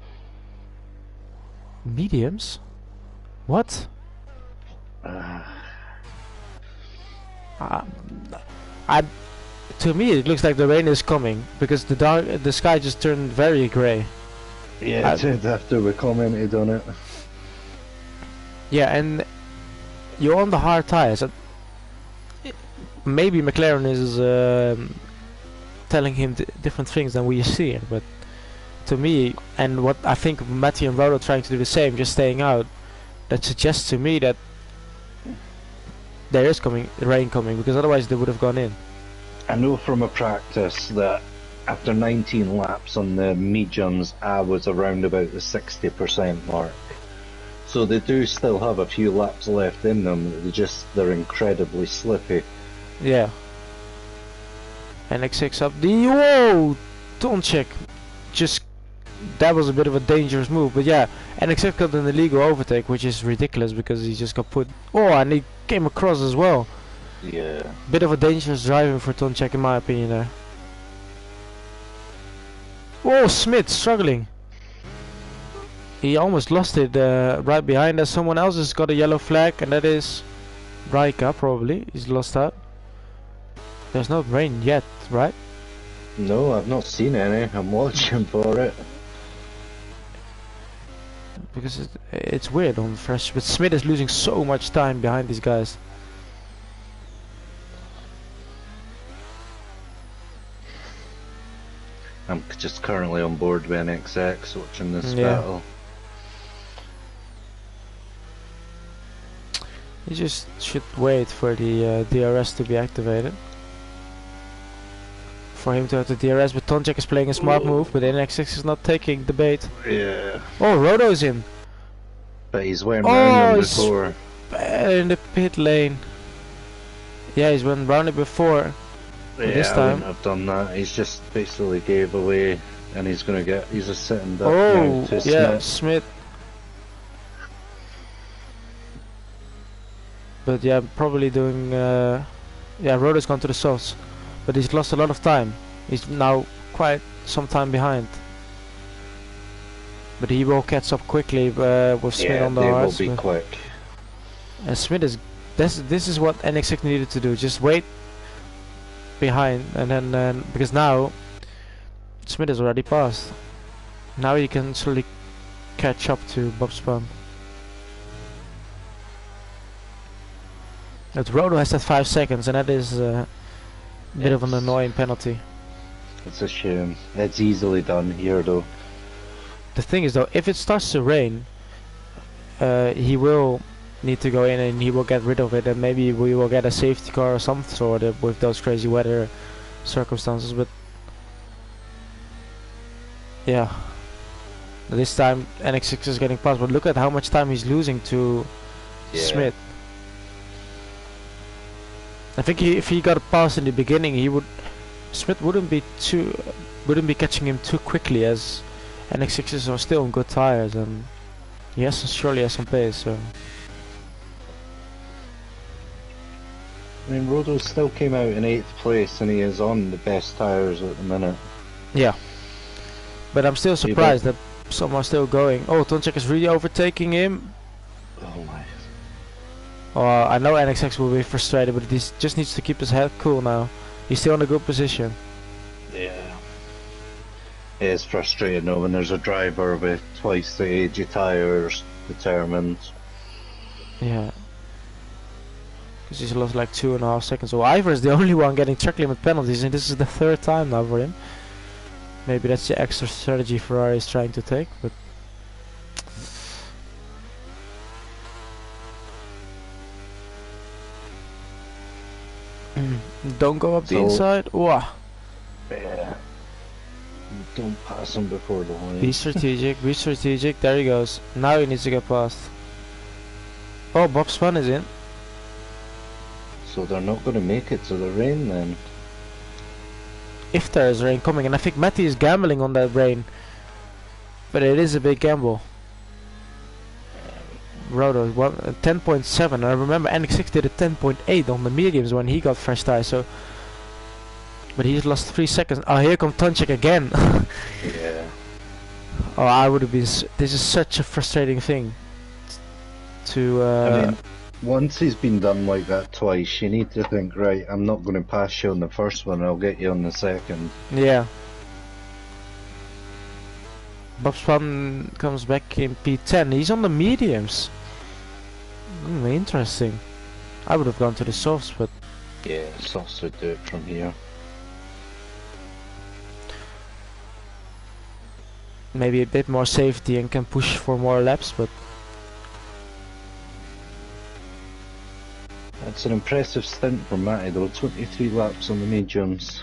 Mediums? What? To me it looks like the rain is coming because the sky just turned very grey. Yeah, it did after we commented on it. Yeah, and you're on the hard tires. Maybe McLaren is telling him different things than we see here, but to me, and what I think Matty and Rodo are trying to do the same, just staying out, that suggests to me that there is rain coming, because otherwise they would have gone in. I know from a practice that after 19 laps on the mediums, I was around about the 60% mark. So they do still have a few laps left in them, they're incredibly slippy. Yeah. NX6 up the... Whoa! Tonchek! That was a bit of a dangerous move, but yeah, NX6 got an illegal overtake, which is ridiculous because he just got put... Oh, and he came across as well. Yeah. Bit of a dangerous driving for Tonchek in my opinion there. Whoa, Smith struggling. He almost lost it right behind us. Someone else has got a yellow flag, and that is Raika probably. He's lost out. There's no rain yet, right? No, I've not seen any. I'm watching for it. Because it's weird on fresh, but Smith is losing so much time behind these guys. I'm just currently on board with NXX watching this battle. You just should wait for the DRS to be activated. For him to have the DRS, but Tonchek is playing a smart move, but NX6 is not taking the bait. Yeah. Oh, Rodo's in. But he's went round him before. In the pit lane. Yeah, he's went round it before. Yeah, this I time. wouldn't have done that. He's just basically gave away, and he's just sitting back Oh, now to yeah, Smith. Smith. But yeah, probably doing... yeah, Rodo's gone to the softs. But he's lost a lot of time. He's now quite some time behind. But he will catch up quickly with Smith on the hards. They will be quick. And Smith is... This is what NX6 needed to do. Just wait behind, and then because now Smith is already passed. Now he can slowly catch up to Bob Spun. But Rodo has that 5 seconds, and that is a bit of an annoying penalty. It's a shame. It's easily done here, though. The thing is, though, if it starts to rain, he will need to go in and he will get rid of it, and maybe we will get a safety car or some sort of with those crazy weather circumstances. But yeah, this time NX6 is getting past, but look at how much time he's losing to Smith. I think if he got a pass in the beginning, Smith wouldn't be catching him too quickly, as NX6s are still on good tires, and he surely has some pace. So I mean, Rodo still came out in 8th place, and he is on the best tires at the minute. yeah, but I'm still surprised that some are still going. Oh, Tonchek is really overtaking him. Oh my. Oh, I know NXX will be frustrated, but he just needs to keep his head cool now. He's still in a good position. Yeah. It is frustrating though when there's a driver with twice the age of tyres determined. Yeah. Because he's lost like 2.5 seconds. So Ivor is the only one getting track limit penalties, and this is the 3rd time now for him. Maybe that's the extra strategy Ferrari is trying to take, but don't go up the inside. Wow. Yeah. Don't pass him before the line. Be strategic, be strategic. There he goes. Now he needs to get past. Oh, Bob Spun is in. So they're not going to make it to the rain then. If there is rain coming, and I think Matty is gambling on that rain. But it is a big gamble. Roto 10.7. I remember NX6 did a 10.8 on the mediums when he got fresh tires. So, but he's lost 3 seconds. Oh, here comes Tonchek again. Yeah. Oh, I would have been. This is such a frustrating thing. To. I mean, once he's been done like that twice, you need to think, right, I'm not going to pass you on the first one, I'll get you on the second. Yeah. Bob Spun comes back in P10. He's on the mediums. Interesting. I would have gone to the softs, but Yeah, softs would do it from here. maybe a bit more safety and can push for more laps. But That's an impressive stint from Matty though, 23 laps on the mediums.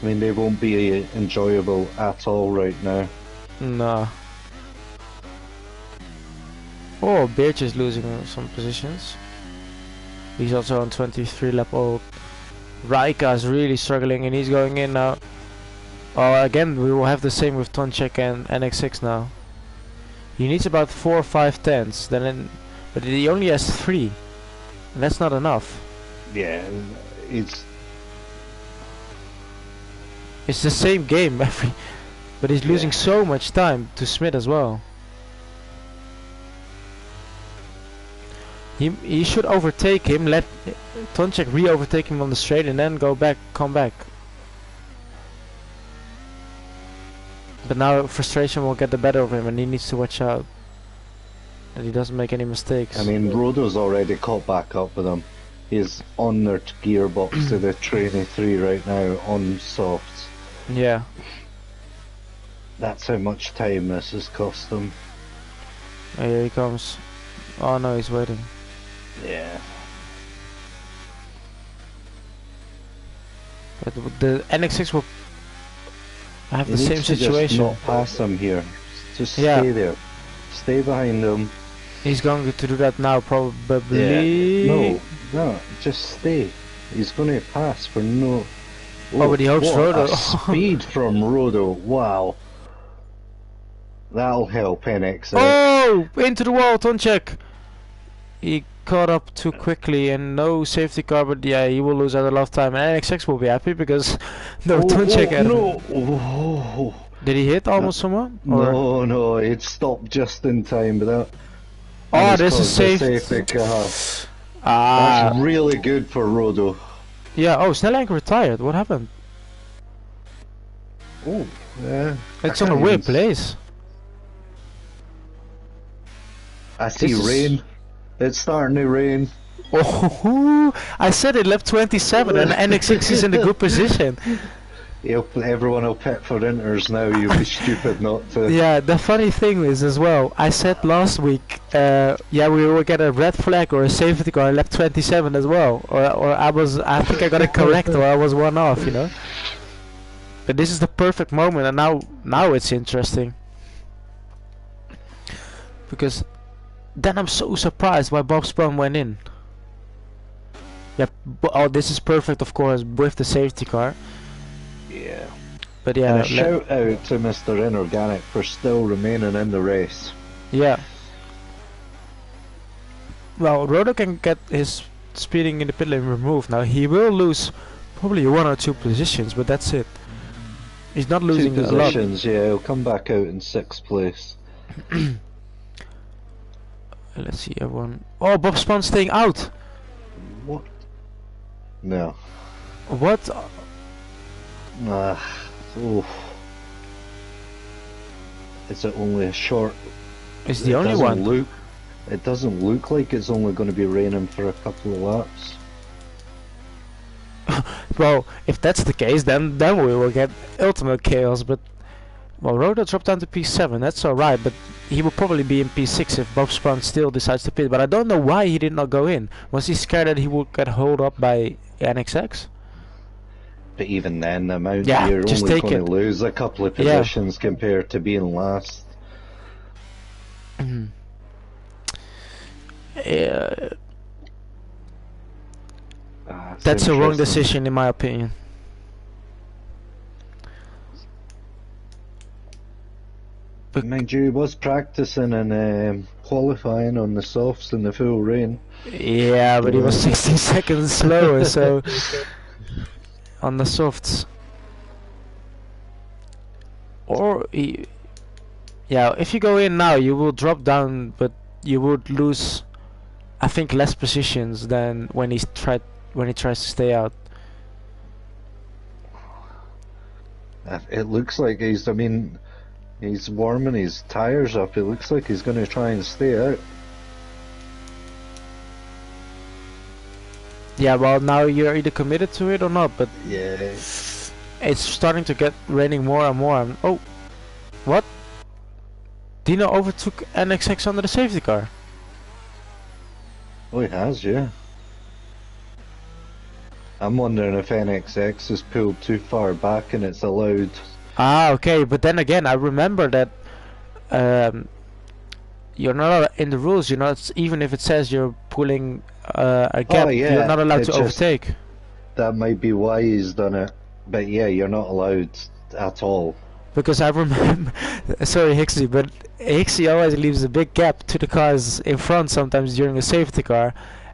I mean, they won't be enjoyable at all right now. nah. Oh, Birch is losing some positions. He's also on 23 lap old. Raika is really struggling, and he's going in now. Oh, again, we will have the same with Tonchek and NX6 now. He needs about 4 or 5 tenths, but he only has 3. And that's not enough. Yeah, it's the same game but he's losing so much time to Smith as well. He should overtake him, let Tonchek re-overtake him on the straight, and then come back. But now frustration will get the better of him, and he needs to watch out that he doesn't make any mistakes. I mean, Rodo's already caught back up with him. He's on their gearbox to the Trainee 3 right now on softs. Yeah. That's how much time this has cost them. Oh, here he comes. Oh no, he's waiting. Yeah. But the NX6 will have He the same needs to situation. just not pass him here. Just Yeah. stay there. Stay behind him. He's going to do that now, probably. Yeah. No, just stay. He's going to pass for no... Oh, but he hopes what Rodo. a speed from Rodo. Wow. That'll help NX out. Oh! Into the wall, Tonchek! He caught up too quickly, and no safety car, but yeah, he will lose out a lot of time. And NXX will be happy because no Tonchek had him. No! Oh. Did he hit almost someone? Or? No, it stopped just in time, but that... Oh, and this is caused a safe. safety car. Ah, That's really good for Rodo. Yeah. Oh, Snellenk retired. What happened? Oh, yeah. It's I on a can't weird even place. I see This is- rain. It's starting to rain. Oh, I said it left 27 and NX6 is in a good position. Everyone will pit for inters now. You'll be stupid not to. Yeah, the funny thing is as well, I said last week, yeah, we will get a red flag or a safety car, I left 27 as well. Or I think I got it correct or I was one off, you know. But this is the perfect moment and now it's interesting. Because then I'm so surprised why Bob Spun went in. Yeah, oh, this is perfect of course with the safety car. Yeah. But yeah, And a shout out to Mr. Inorganic for still remaining in the race. yeah. Well, Rodo can get his speeding in the pit lane removed now. He will lose probably 1 or 2 positions, but that's it. He's not losing Two a lot. positions, yeah, he'll come back out in 6th place. Let's see everyone. Oh, Bob Spawn's staying out. What? No. What? Oof. Is it only a short? Is the only one? It doesn't look like it's only going to be raining for a couple of laps. Well, if that's the case, then we will get ultimate chaos. But well, Rodo dropped down to P7. That's all right, but he will probably be in P6 if Bob Spawn still decides to pit. But I don't know why he did not go in. Was he scared that he would get hauled up by NXX? But even then, the amount Yeah, you're just only take going it. to lose a couple of Yeah. positions compared to being last. Yeah, It's that's a wrong interesting. decision in my opinion. Mind you, he was practicing and qualifying on the softs in the full rain. Yeah, but he was 16 seconds slower, so on the softs. Or yeah, if you go in now, you will drop down, but you would lose, I think, less positions than when he tries to stay out. It looks like he's warming his tyres up. It looks like he's going to try and stay out. Yeah, well, now you're either committed to it or not, but Yeah. it's starting to get raining more and more. Oh, what? Dino overtook NXX under the safety car. Oh, he has, yeah. I'm wondering if NXX is pulled too far back and it's allowed. Ah, okay, but then again, I remember that you're not in the rules. You're not, even if it says you're pulling a gap, Oh, yeah, you're not allowed it to just- overtake. That might be why he's done it. But yeah, you're not allowed at all. Because I remember, sorry Hixie, but Hixie always leaves a big gap to the cars in front sometimes during a safety car,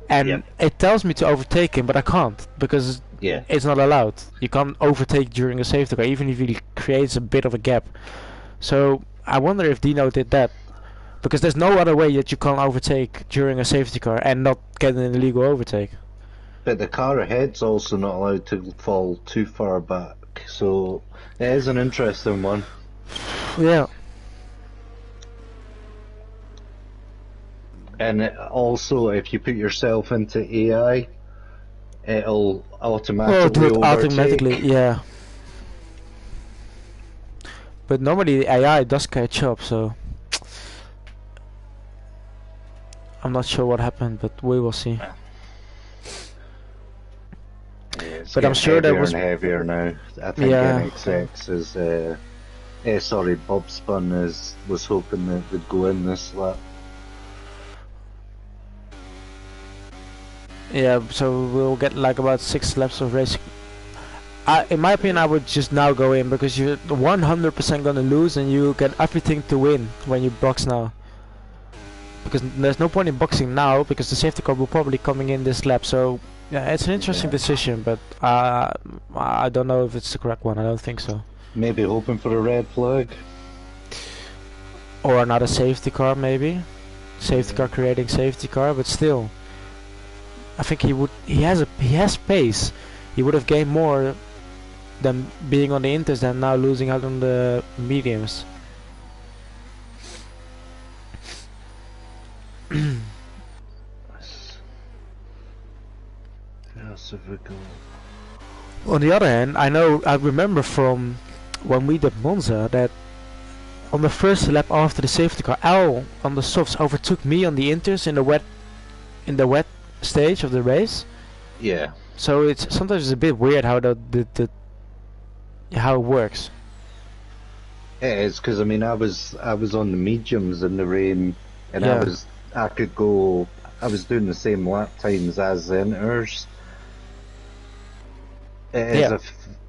and Yep. it tells me to overtake him, but I can't because Yeah. it's not allowed. You can't overtake during a safety car, even if he creates a bit of a gap. So I wonder if Dino did that, because there's no other way that you can overtake during a safety car and not get an illegal overtake. But the car ahead's also not allowed to fall too far back. So it is an interesting one. Yeah. And also, if you put yourself into AI, it'll automatically Oh, do it overtake. automatically, yeah. But normally the AI does catch up, so I'm not sure what happened, but we will see. Yeah, it's But I'm getting sure there heavier was- and heavier now. I think Yeah. NXX is. Sorry, Bob Spun was hoping that would go in this lap. Yeah, so we'll get like about 6 laps of racing. In my opinion, I would just now go in because you're 100% gonna lose and you get everything to win when you box now. Because there's no point in boxing now because the safety car will probably coming in this lap. So yeah, it's an interesting Yeah. decision, but I don't know if it's the correct one. I don't think so. Maybe hoping for a red flag. Or another safety car maybe. Safety car creating safety car, but still. I think he has pace. he would have gained more than being on the inters than now losing out on the mediums. On the other hand, I remember from when we did Monza that on the first lap after the safety car, Al on the softs overtook me on the inters in the wet stage of the race. Yeah. So it's sometimes a bit weird how how it works. It is, because I mean I was on the mediums in the rain, and Yeah. I was doing the same lap times as the inters. It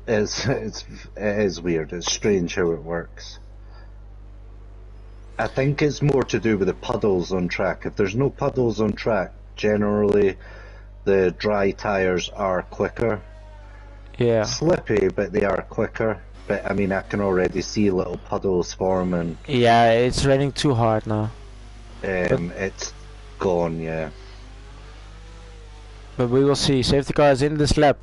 is it is weird. It's strange how it works. I think it's more to do with the puddles on track. If there's no puddles on track, generally the dry tires are quicker. Yeah. Slippy, but they are quicker. But I mean, I can already see little puddles forming. Yeah, it's raining too hard now. It's gone, yeah. But we will see. Safety car is in this lap.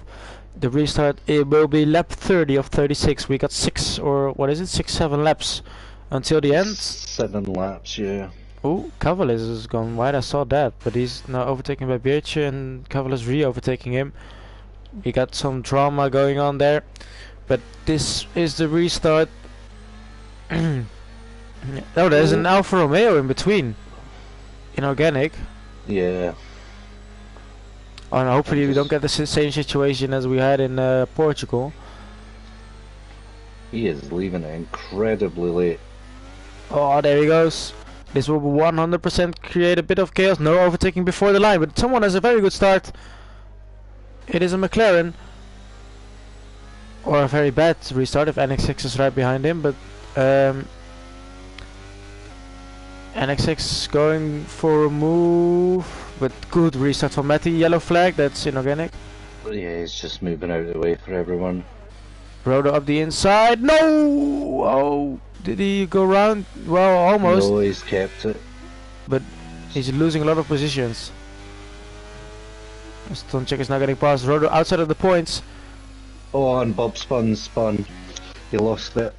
The restart, it will be lap 30 of 36. We got 7 laps until the end. 7 laps, yeah. Oh, Cavalis has gone wide. I saw that, but he's now overtaken by Birch, and Cavalis re-overtaking him. We got some drama going on there, but this is the restart. Oh, there's an Alfa Romeo in between, in organic. Yeah. And hopefully we don't get the same situation as we had in Portugal. He is leaving it incredibly late. Oh, there he goes. This will 100% create a bit of chaos. No overtaking before the line, but someone has a very good start. It is a McLaren. Or a very bad restart if NX6 is right behind him, but NX6 going for a move, but good restart for Matty. Yellow flag, that's inorganic. Yeah, he's just moving out of the way for everyone. Rodo up the inside. No! Oh, did he go round? Well, almost. No, he's kept it. But he's losing a lot of positions. Stonechek is now getting past Rodo outside of the points. Oh, and Bob spun. He lost it.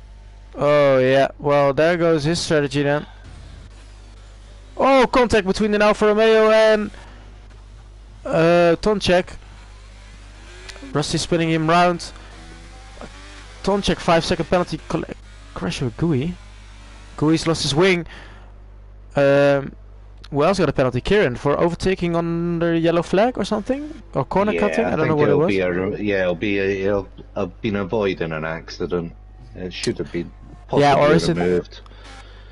Oh yeah, well there goes his strategy then. Oh, contact between an Alfa Romeo and Tonchek. Rusty spinning him round. Tonchek 5-second penalty. Crash with Gui. Gui's lost his wing. Who else got a penalty? Kieran for overtaking on the yellow flag or something, or corner cutting. I don't know what it was. It'll have been avoiding an accident. It should have been possibly Yeah, or is removed.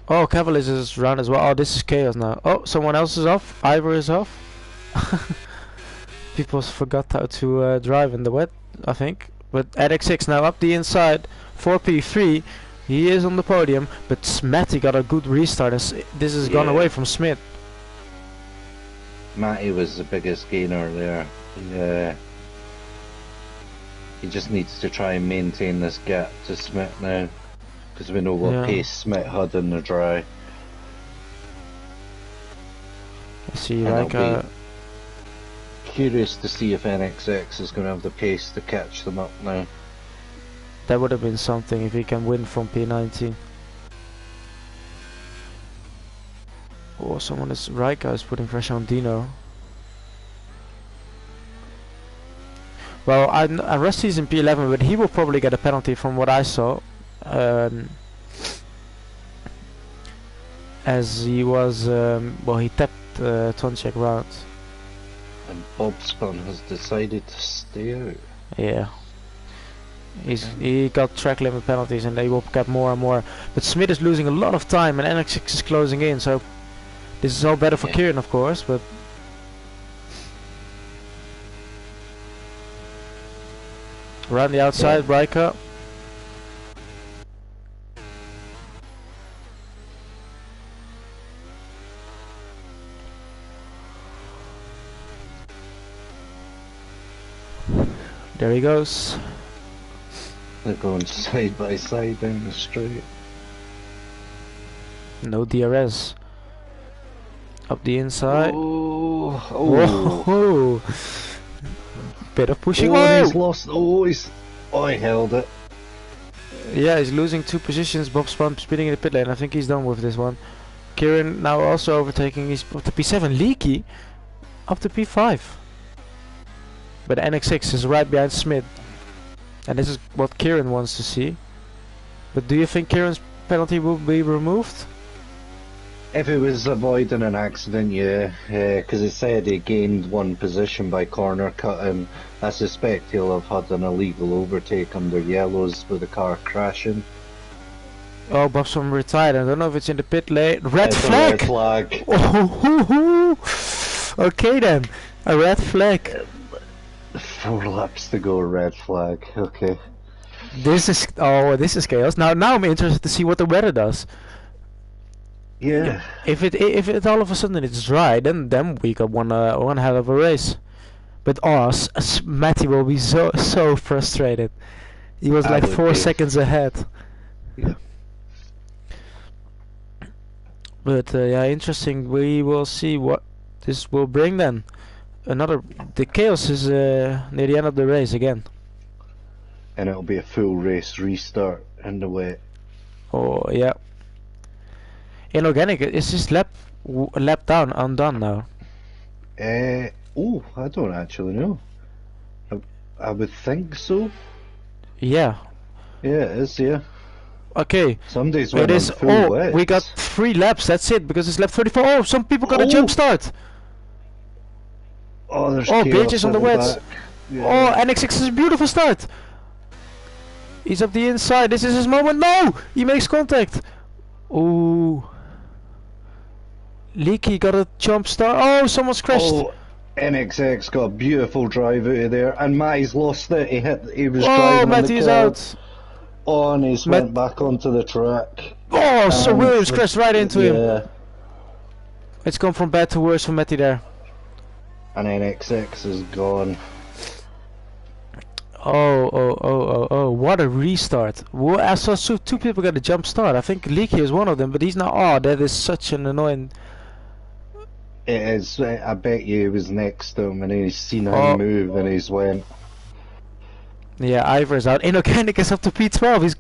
Oh, Cavaliers is round as well. Oh, this is chaos now. Oh, someone else is off. Ivor is off. People forgot how to drive in the wet, I think. But NX6 now up the inside. 4P3. He is on the podium, but Smetty got a good restart. This has gone away from Smith. Matty was the biggest gainer there. Yeah. He just needs to try and maintain this gap to Smith now, because we know what pace Smith had in the dry. I see, like curious to see if NXX is going to have the pace to catch them up now. That would have been something if he can win from P19. Oh, someone is Raika is putting pressure on Dino. Well, Rusty's in P11, but he will probably get a penalty from what I saw. As he was, well, he tapped Tonchek round. And Bobspun has decided to stay out. Yeah. He got track limit penalties and they will get more and more. But Smith is losing a lot of time and NX6 is closing in, so this is all better for Kieran, of course, but around the outside, Raika. There he goes. They're going side by side down the straight. No DRS. Up the inside. Oh. Whoa. Bit of pushing. Oh, and Oh! he's lost. Oh, he held it. Yeah, he's losing 2 positions. Bob Spump speeding in the pit lane. I think he's done with this one. Kieran now also overtaking. He's up to P7. Leaky up to P5. But NX6 is right behind Smith. And this is what Kieran wants to see. But do you think Kieran's penalty will be removed? If it was avoiding an accident, yeah, because it said he gained 1 position by corner cutting. I suspect he'll have had an illegal overtake under yellows with the car crashing. Oh, Bobson retired. I don't know if it's in the pit lane. Red It's flag! a red flag. Oh, okay then. A red flag. 4 laps to go, red flag. Okay. This is chaos. Now I'm interested to see what the weather does. Yeah. If it all of a sudden it's dry, then we got one hell of a race. But Matty will be so frustrated. He was like 4 seconds ahead. Yeah. But yeah, interesting. We will see what this will bring then. The chaos is near the end of the race again. And it'll be a full race restart in the wet. Oh yeah. Inorganic is this lap down undone now? I don't actually know. I would think so. Yeah. Yeah, it is. Yeah. Okay. Somebody's It went is. on full wet. We got 3 laps. That's it because it's lap 34. Oh, some people got a jump start. Oh, there's Oh, chaos Beatrice on the at wets. back. Yeah. Oh, NX6 is a beautiful start. He's up the inside. This is his moment. No! He makes contact. Ooh. Leaky got a jump start. Oh, someone's crashed. Oh, NXX got a beautiful drive out of there, and Matty's lost it. He was Oh, driving Matty's on the curb. out. Oh, and he's went back onto the track. Oh, so Williams crashed right into him. Yeah, It's gone from bad to worse for Matty there. and NXX is gone. Oh, what a restart. I saw 2 people get a jump start. I think Leaky is one of them, but he's not. Oh, that is such an annoying. It is. I bet you he was next to him, and he's seen him move, and he's went. Yeah, Ivor's out. Inorganic is up to P12. He's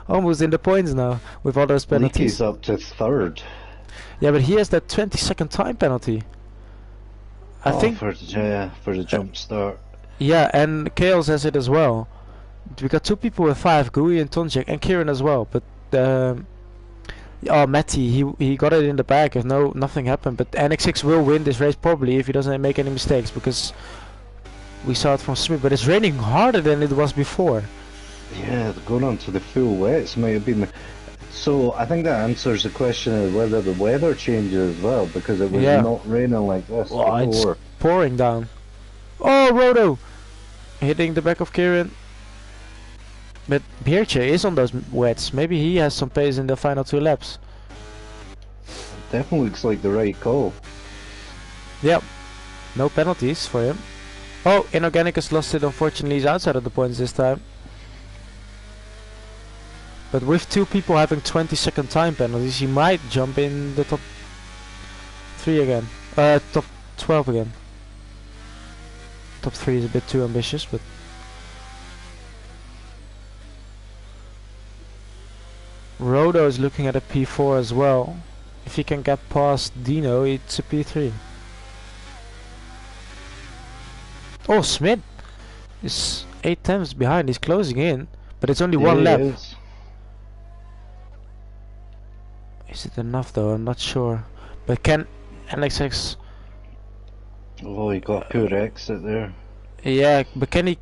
almost in the points now with all those penalties. Leaky's up to 3rd. Yeah, but he has that 20-second time penalty. I think. For the jump start. Yeah, and Chaos has it as well. We got 2 people with 5, Gui and Tonjek, and Kieran as well. But Matty, he got it in the bag if nothing happened. But NX6 will win this race probably if he doesn't make any mistakes, because we saw it from Smith. But it's raining harder than it was before. Yeah, going on to the full wets might have been. So I think that answers the question of whether the weather changes as well, because it was not raining like this before. It's pouring down. Oh, Rodo! Hitting the back of Kieran. But Birche is on those wets. Maybe he has some pace in the final 2 laps. Definitely looks like the right call. Yep. No penalties for him. Oh, Inorganic has lost it. Unfortunately, he's outside of the points this time. But with 2 people having 20-second time penalties, he might jump in the top 3 again. Top 12 again. Top 3 is a bit too ambitious, but... Rodo is looking at a P4 as well. If he can get past Dino, it's a P3. Oh, Smith is 8 tenths behind. He's closing in, but it's only 1 lap. Is it enough though? I'm not sure. But can NXX... Oh, he got poor exit there. Yeah, but can he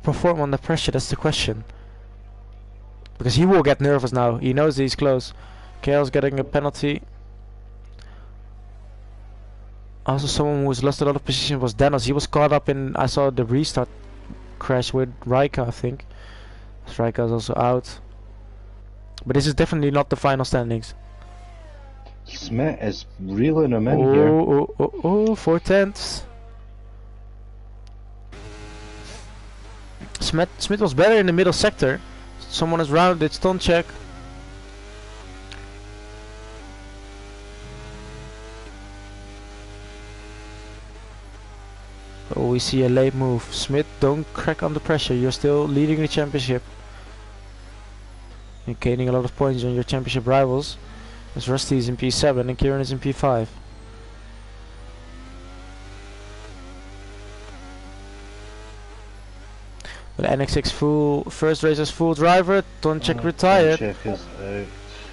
perform under pressure? That's the question. Because he will get nervous now. He knows he's close. Chaos getting a penalty. Also, someone who's lost a lot of position was Dennis. He was caught up in... I saw the restart crash with Raika, I think. Raika is also out. But this is definitely not the final standings. Smith is reeling him in here. Oh, 4 tenths. Smith was better in the middle sector. Someone has rounded it, stun check. Will we see a late move? Smith, don't crack under pressure. You're still leading the championship. You're gaining a lot of points on your championship rivals. As Rusty is in P7 and Kieran is in P5. But NX6 full first race as full driver. Tonchek retired. Tonchek is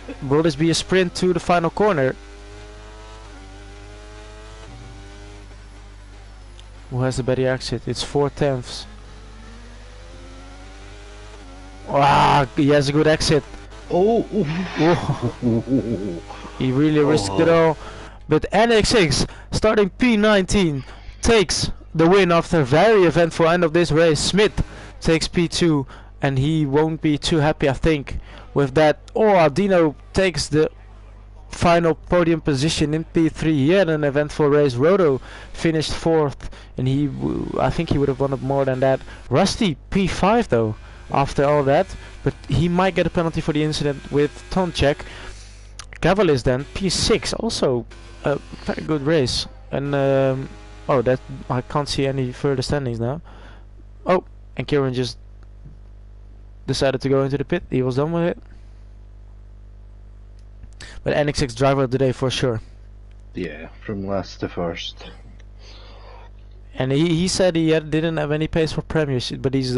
out. Will this be a sprint to the final corner? Who has the better exit? It's 4/10. Ah, he has a good exit. Oh! He really risked it all. But NX6 starting P19 takes the win after a very eventful end of this race. Smith takes P2 and he won't be too happy, I think, with that. Oh, Aldino takes the final podium position in P3. He had an eventful race. Rodo finished 4th and I think he would have won it more than that. Rusty P5 though after all that, but he might get a penalty for the incident with Tonchek. Cavalis then P6, also a very good race. And oh, that I can't see any further standings now. Oh, and Kieran just decided to go into the pit. He was done with it. But NX6 driver of the day for sure. Yeah, from last to first. And he said he didn't have any pace for premiership, but he's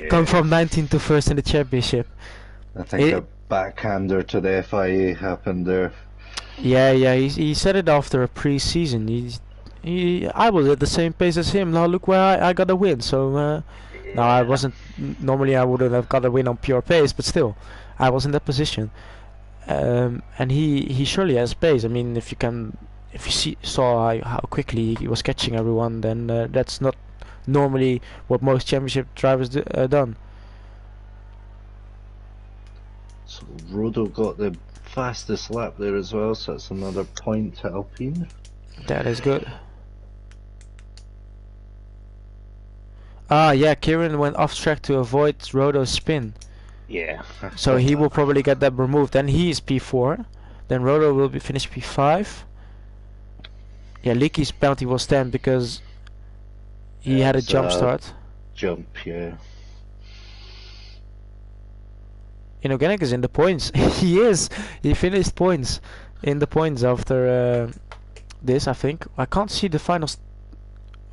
come from 19th to 1st in the championship. I think a backhander to the FIA happened there. Yeah, he said it after a pre-season. I was at the same pace as him. Now look where I got a win. So no, I wasn't. Normally I wouldn't have got a win on pure pace, but still, I was in that position. And he surely has pace. I mean, if you saw how quickly he was catching everyone, then that's not normally what most championship drivers done. So Rodo got the fastest lap there as well, so that's another point to Alpine. That is good. Ah, yeah, Kieran went off track to avoid Rodo's spin. Yeah. So he will probably get that removed. Then he is P4. Then Rodo will be finished P5. Yeah, Leakey's penalty will stand because he had a jump start. Jump, yeah. Inorganic is in the points. He is. He finished points in the points after this, I think. I can't see the finals.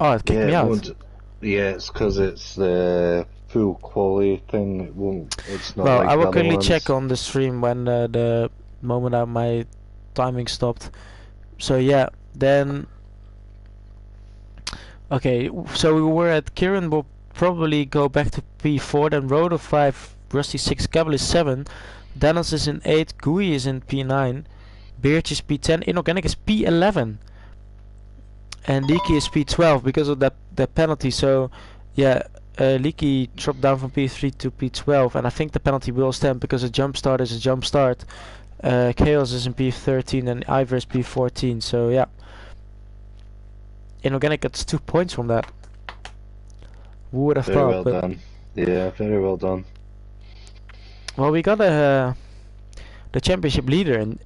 Oh, it kicked me out. Yeah, it's because it's the full quality thing. It won't. It's not. Well, like I will the other quickly ones. check on the stream when the moment that my timing stopped. So yeah, then. Okay, so we were at Kieran. Will probably go back to P4. Then Rodo 5, Rusty 6, Cavill is 7, Dennis is in 8, Gui is in P9, Birch is P10, Inorganic is P11, and Leaky is P12 because of that penalty. So yeah, Leaky dropped down from P3 to P12, and I think the penalty will stand because a jump start is a jump start. Chaos is in P13 and Ivor is P14. So yeah, Inorganic gets 2 points from that. Who would have Very thought? well But done. Yeah, very well done. well, we got the championship leader in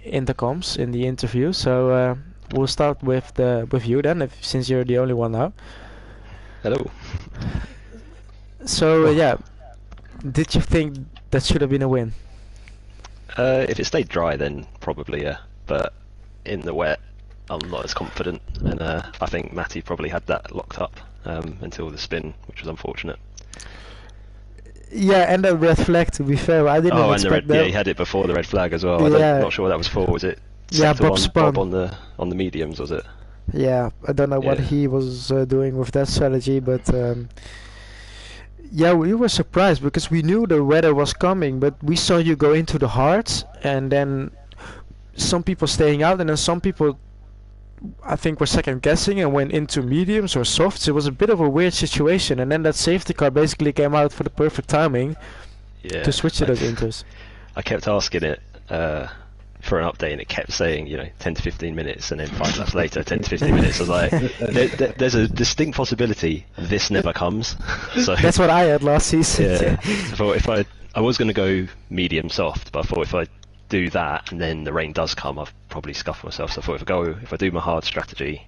intercoms in the interview. So we'll start with you then, since you're the only one now. Hello. So yeah, did you think that should have been a win? If it stayed dry, then probably, yeah. But in the wet, I'm not as confident, and I think Matty probably had that locked up until the spin, which was unfortunate. Yeah, and the red flag, to be fair. I didn't expect that. Yeah, he had it before the red flag as well. Yeah. I'm not sure what that was for. Was it Yeah, sector Bob one, spun. Bob on the mediums, was it? Yeah, I don't know what Yeah. he was doing with that strategy, but yeah, we were surprised because we knew the weather was coming, but we saw you go into the hards, and then some people staying out, and then some people, I think, were second guessing and went into mediums or softs. It was a bit of a weird situation, and then that safety car basically came out for the perfect timing Yeah. to switch to those inters. I kept asking it for an update, and it kept saying, 10 to 15 minutes, and then 5 laps later, 10 to 15 minutes. I was like, there's a distinct possibility this never comes. So That's what I had last season. yeah. So if I was going to go medium soft, but I thought if I do that and then the rain does come, I've probably scuffed myself. So I thought if I do my hard strategy,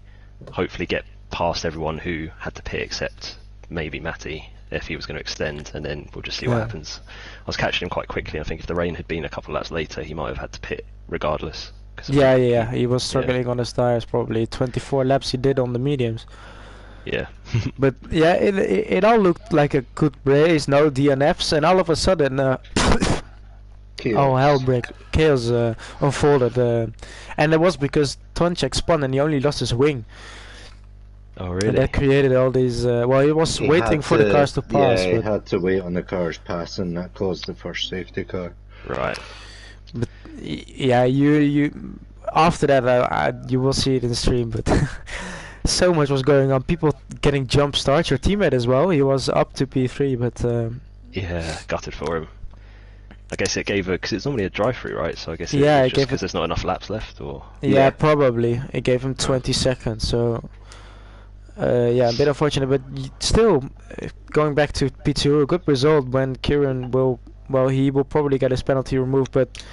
hopefully get past everyone who had to pit except maybe Matty if he was going to extend, and then we'll just see what happens. I was catching him quite quickly. I think if the rain had been a couple of laps later, he might have had to pit regardless. Yeah, he was struggling on his tires probably. 24 laps he did on the mediums. Yeah. But yeah, it all looked like a good race, no DNFs, and all of a sudden, chaos unfolded, and it was because Tonchek spun and he only lost his wing. Oh really? And that created all these. Well, he was waiting for the cars to pass. Yeah, he had to wait on the cars passing. That caused the first safety car. Right. But yeah, you after that, you will see it in the stream, but. So much was going on. People getting jump starts. Your teammate as well. He was up to P3, but yeah, gutted for him. I guess it gave because it's normally a drive-through, right? So I guess it just because there's not enough laps left, or probably it gave him 20 seconds. So yeah, a bit unfortunate, but still going back to P2, a good result when Kieran he will probably get his penalty removed, but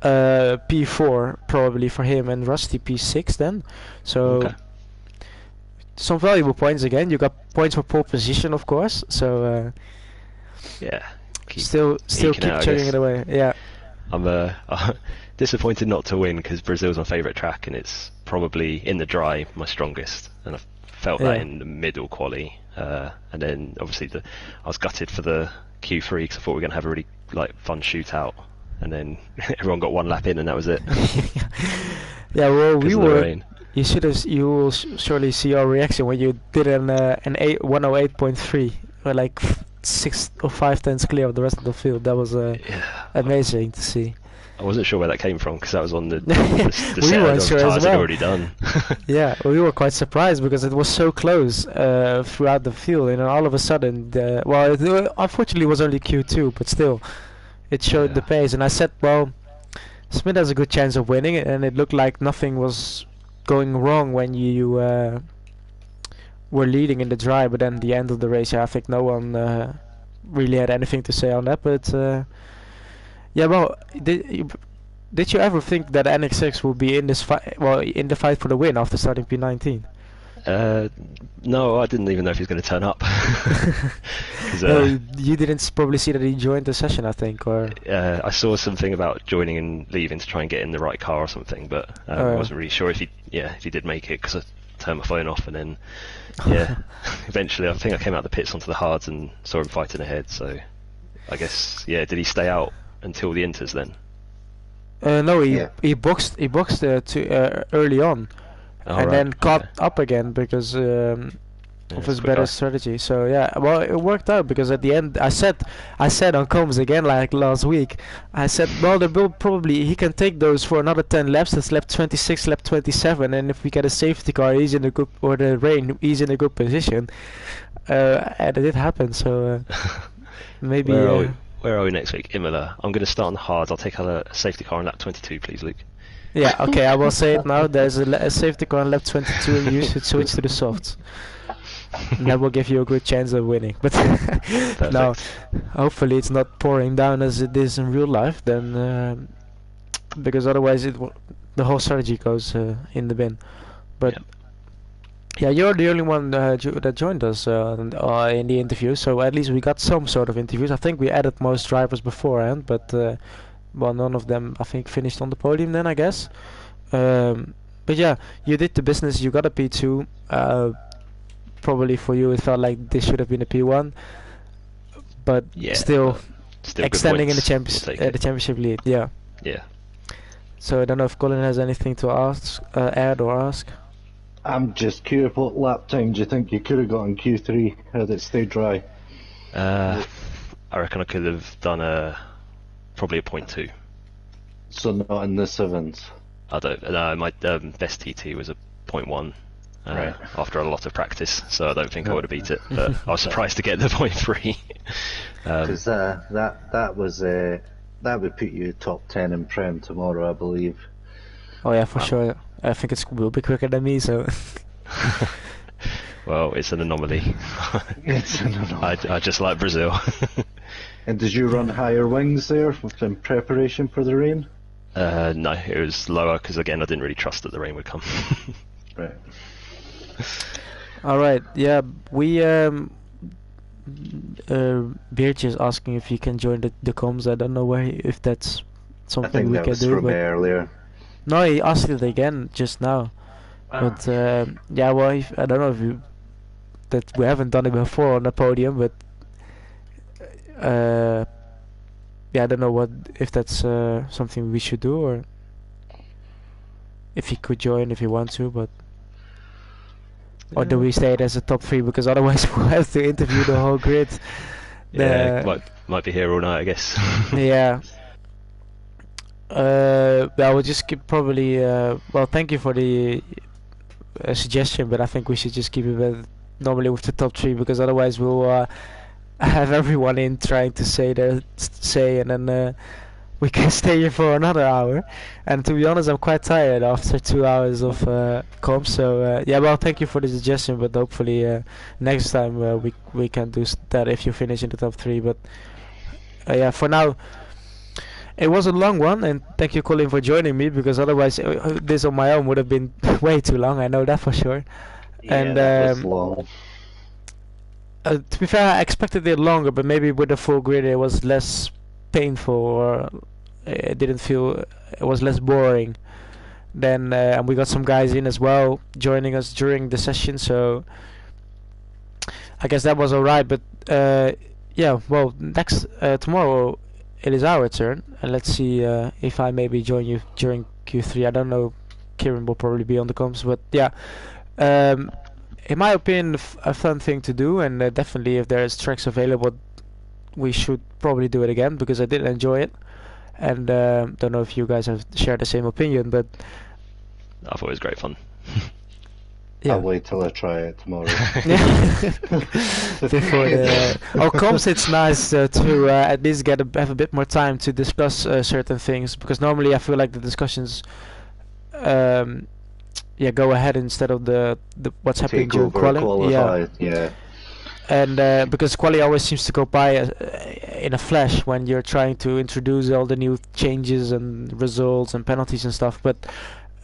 P4 probably for him and Rusty P6 then. So. Okay. Some valuable points again. You got points for pole position, of course. So yeah, still keep chugging it away. Yeah, I'm disappointed not to win because Brazil's my favourite track and it's probably in the dry my strongest, and I felt that in the middle quali. And then obviously I was gutted for the Q3 because I thought we were going to have a really fun shootout, and then everyone got one lap in and that was it. Yeah, well, we were. You will surely see our reaction when you did an 108.3, like 6 or 5 tenths clear of the rest of the field. That was amazing to see. I wasn't sure where that came from because that was on the we set weren't of sure tires as well. I'd already done. Yeah, we were quite surprised because it was so close throughout the field, and all of a sudden, unfortunately, it was only Q2, but still, it showed the pace. And I said, well, Smith has a good chance of winning, and it looked like nothing was going wrong when you were leading in the dry, but then the end of the race, I think no one really had anything to say on that. But yeah, well, did you ever think that NX6 would be in this fight? Well, in the fight for the win after starting P19? No, I didn't even know if he was going to turn up. No, you didn't probably see that he joined the session, I think, or I saw something about joining and leaving to try and get in the right car or something, but I wasn't really sure if he did make it because I turned my phone off, and then eventually I think I came out the pits onto the hards and saw him fighting ahead. So I guess did he stay out until the inters then? No, he boxed early on. Then caught up again because of his better strategy. So yeah, well, it worked out because at the end I said on comms again like last week. I said, well, he can take those for another 10 laps. That's lap 26, lap 27, and if we get a safety car, he's in a good, or the rain, he's in a good position. And it did happen. So maybe. Where are we next week? Imola. I'm going to start on the hards. I'll take a safety car on lap 22, please, Luke. Yeah, okay, I will say it now. There's a safety car on lap 22 and you should switch to the softs. And that will give you a good chance of winning. But now, hopefully it's not pouring down as it is in real life, then because otherwise the whole strategy goes in the bin. But yeah, you're the only one that joined us in the interview, so at least we got some sort of interviews. I think we added most drivers beforehand, but well, none of them, I think, finished on the podium then, I guess. But yeah, you did the business, you got a P2. Probably for you it felt like this should have been a P1. But still extending in the championship lead, yeah. Yeah. So I don't know if Colin has anything to add or ask. I'm just curious, what lap time do you think you could have got in Q3 had it stayed dry? I reckon I could have done probably a 0.2. So not in the sevens? I don't know, my best TT was a 0.1 after a lot of practice, so I don't think I would have beat it, but I was surprised to get the 0.3. Because that would put you top 10 in Prem tomorrow, I believe. Oh yeah, for sure. I think it will be quicker than me, so... Well, it's an anomaly. It's an anomaly. I just like Brazil. And did you run higher wings there in preparation for the rain? No, it was lower because, again, I didn't really trust that the rain would come. Right. All right. Yeah, we Beard is asking if you can join the comms. I don't know where if that's I something think we that can was do, from but earlier. no, he asked it again just now. But yeah, well, I don't know if you that we haven't done it before on the podium, but uh, yeah, I don't know what if that's something we should do or if he could join if he wants to, but or do we stay it as a top three because otherwise we'll have to interview the whole grid. Yeah, The might be here all night, I guess. yeah. I would just keep probably. Well, thank you for the suggestion, but I think we should just keep it with normally with the top three because otherwise we'll have everyone in trying to say their say, and then we can stay here for another hour. And to be honest, I'm quite tired after 2 hours of comp. So yeah, well, thank you for the suggestion, but hopefully next time we can do that if you finish in the top three. But yeah, for now. It was a long one, and thank you, Colin, for joining me because otherwise this on my own would have been way too long. I know that for sure. Yeah, And that was long. to be fair, I expected it longer, but maybe with the full grid it was less painful, or it didn't feel it was less boring. Then and we got some guys in as well joining us during the session, so I guess that was alright. But yeah, well, next tomorrow it is our turn, and let's see if I maybe join you during Q3. I don't know. Kieran will probably be on the comms, but yeah. In my opinion, a fun thing to do, and definitely if there's tracks available, we should probably do it again because I did enjoy it. And don't know if you guys have shared the same opinion, but I thought it was great fun. yeah. I'll wait till I try it tomorrow. Before the comms, it's nice to at least have a bit more time to discuss certain things because normally I feel like the discussions go ahead instead of the what's happening Take during over, quali. qualify, yeah. And because quali always seems to go by in a flash when you're trying to introduce all the new changes and results and penalties and stuff. But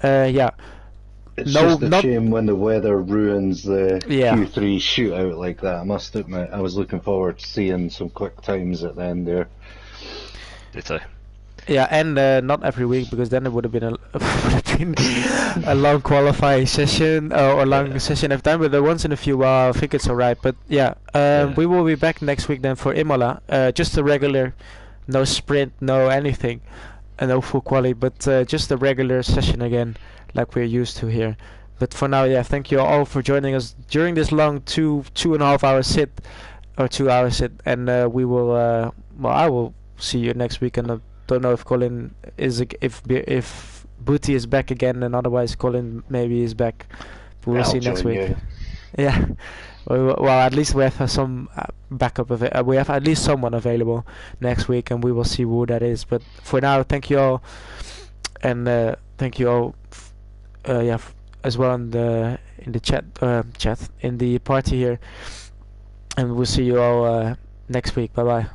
yeah. It's No, just a not- shame when the weather ruins the Yeah. Q3 shootout like that. I must admit, I was looking forward to seeing some quick times at the end there. Ditto. Yeah, and not every week because then it would have been a long qualifying session or long session every time. But once in a few while, I think it's alright. But yeah, we will be back next week then for Imola. Just a regular, no sprint, no anything, and no full quali, but just a regular session again, like we're used to here. But for now, yeah, thank you all for joining us during this long 2.5 hour sit, or 2 hour sit, and we will. Well, I will see you next week, and don't know if Colin is if Booty is back again, and otherwise Colin maybe is back. We'll see next join week. you. Yeah. Well, at least we have some backup of it. We have at least someone available next week, and we will see who that is. But for now, thank you all, and thank you all, as well in the chat in the party here, and we'll see you all next week. Bye bye.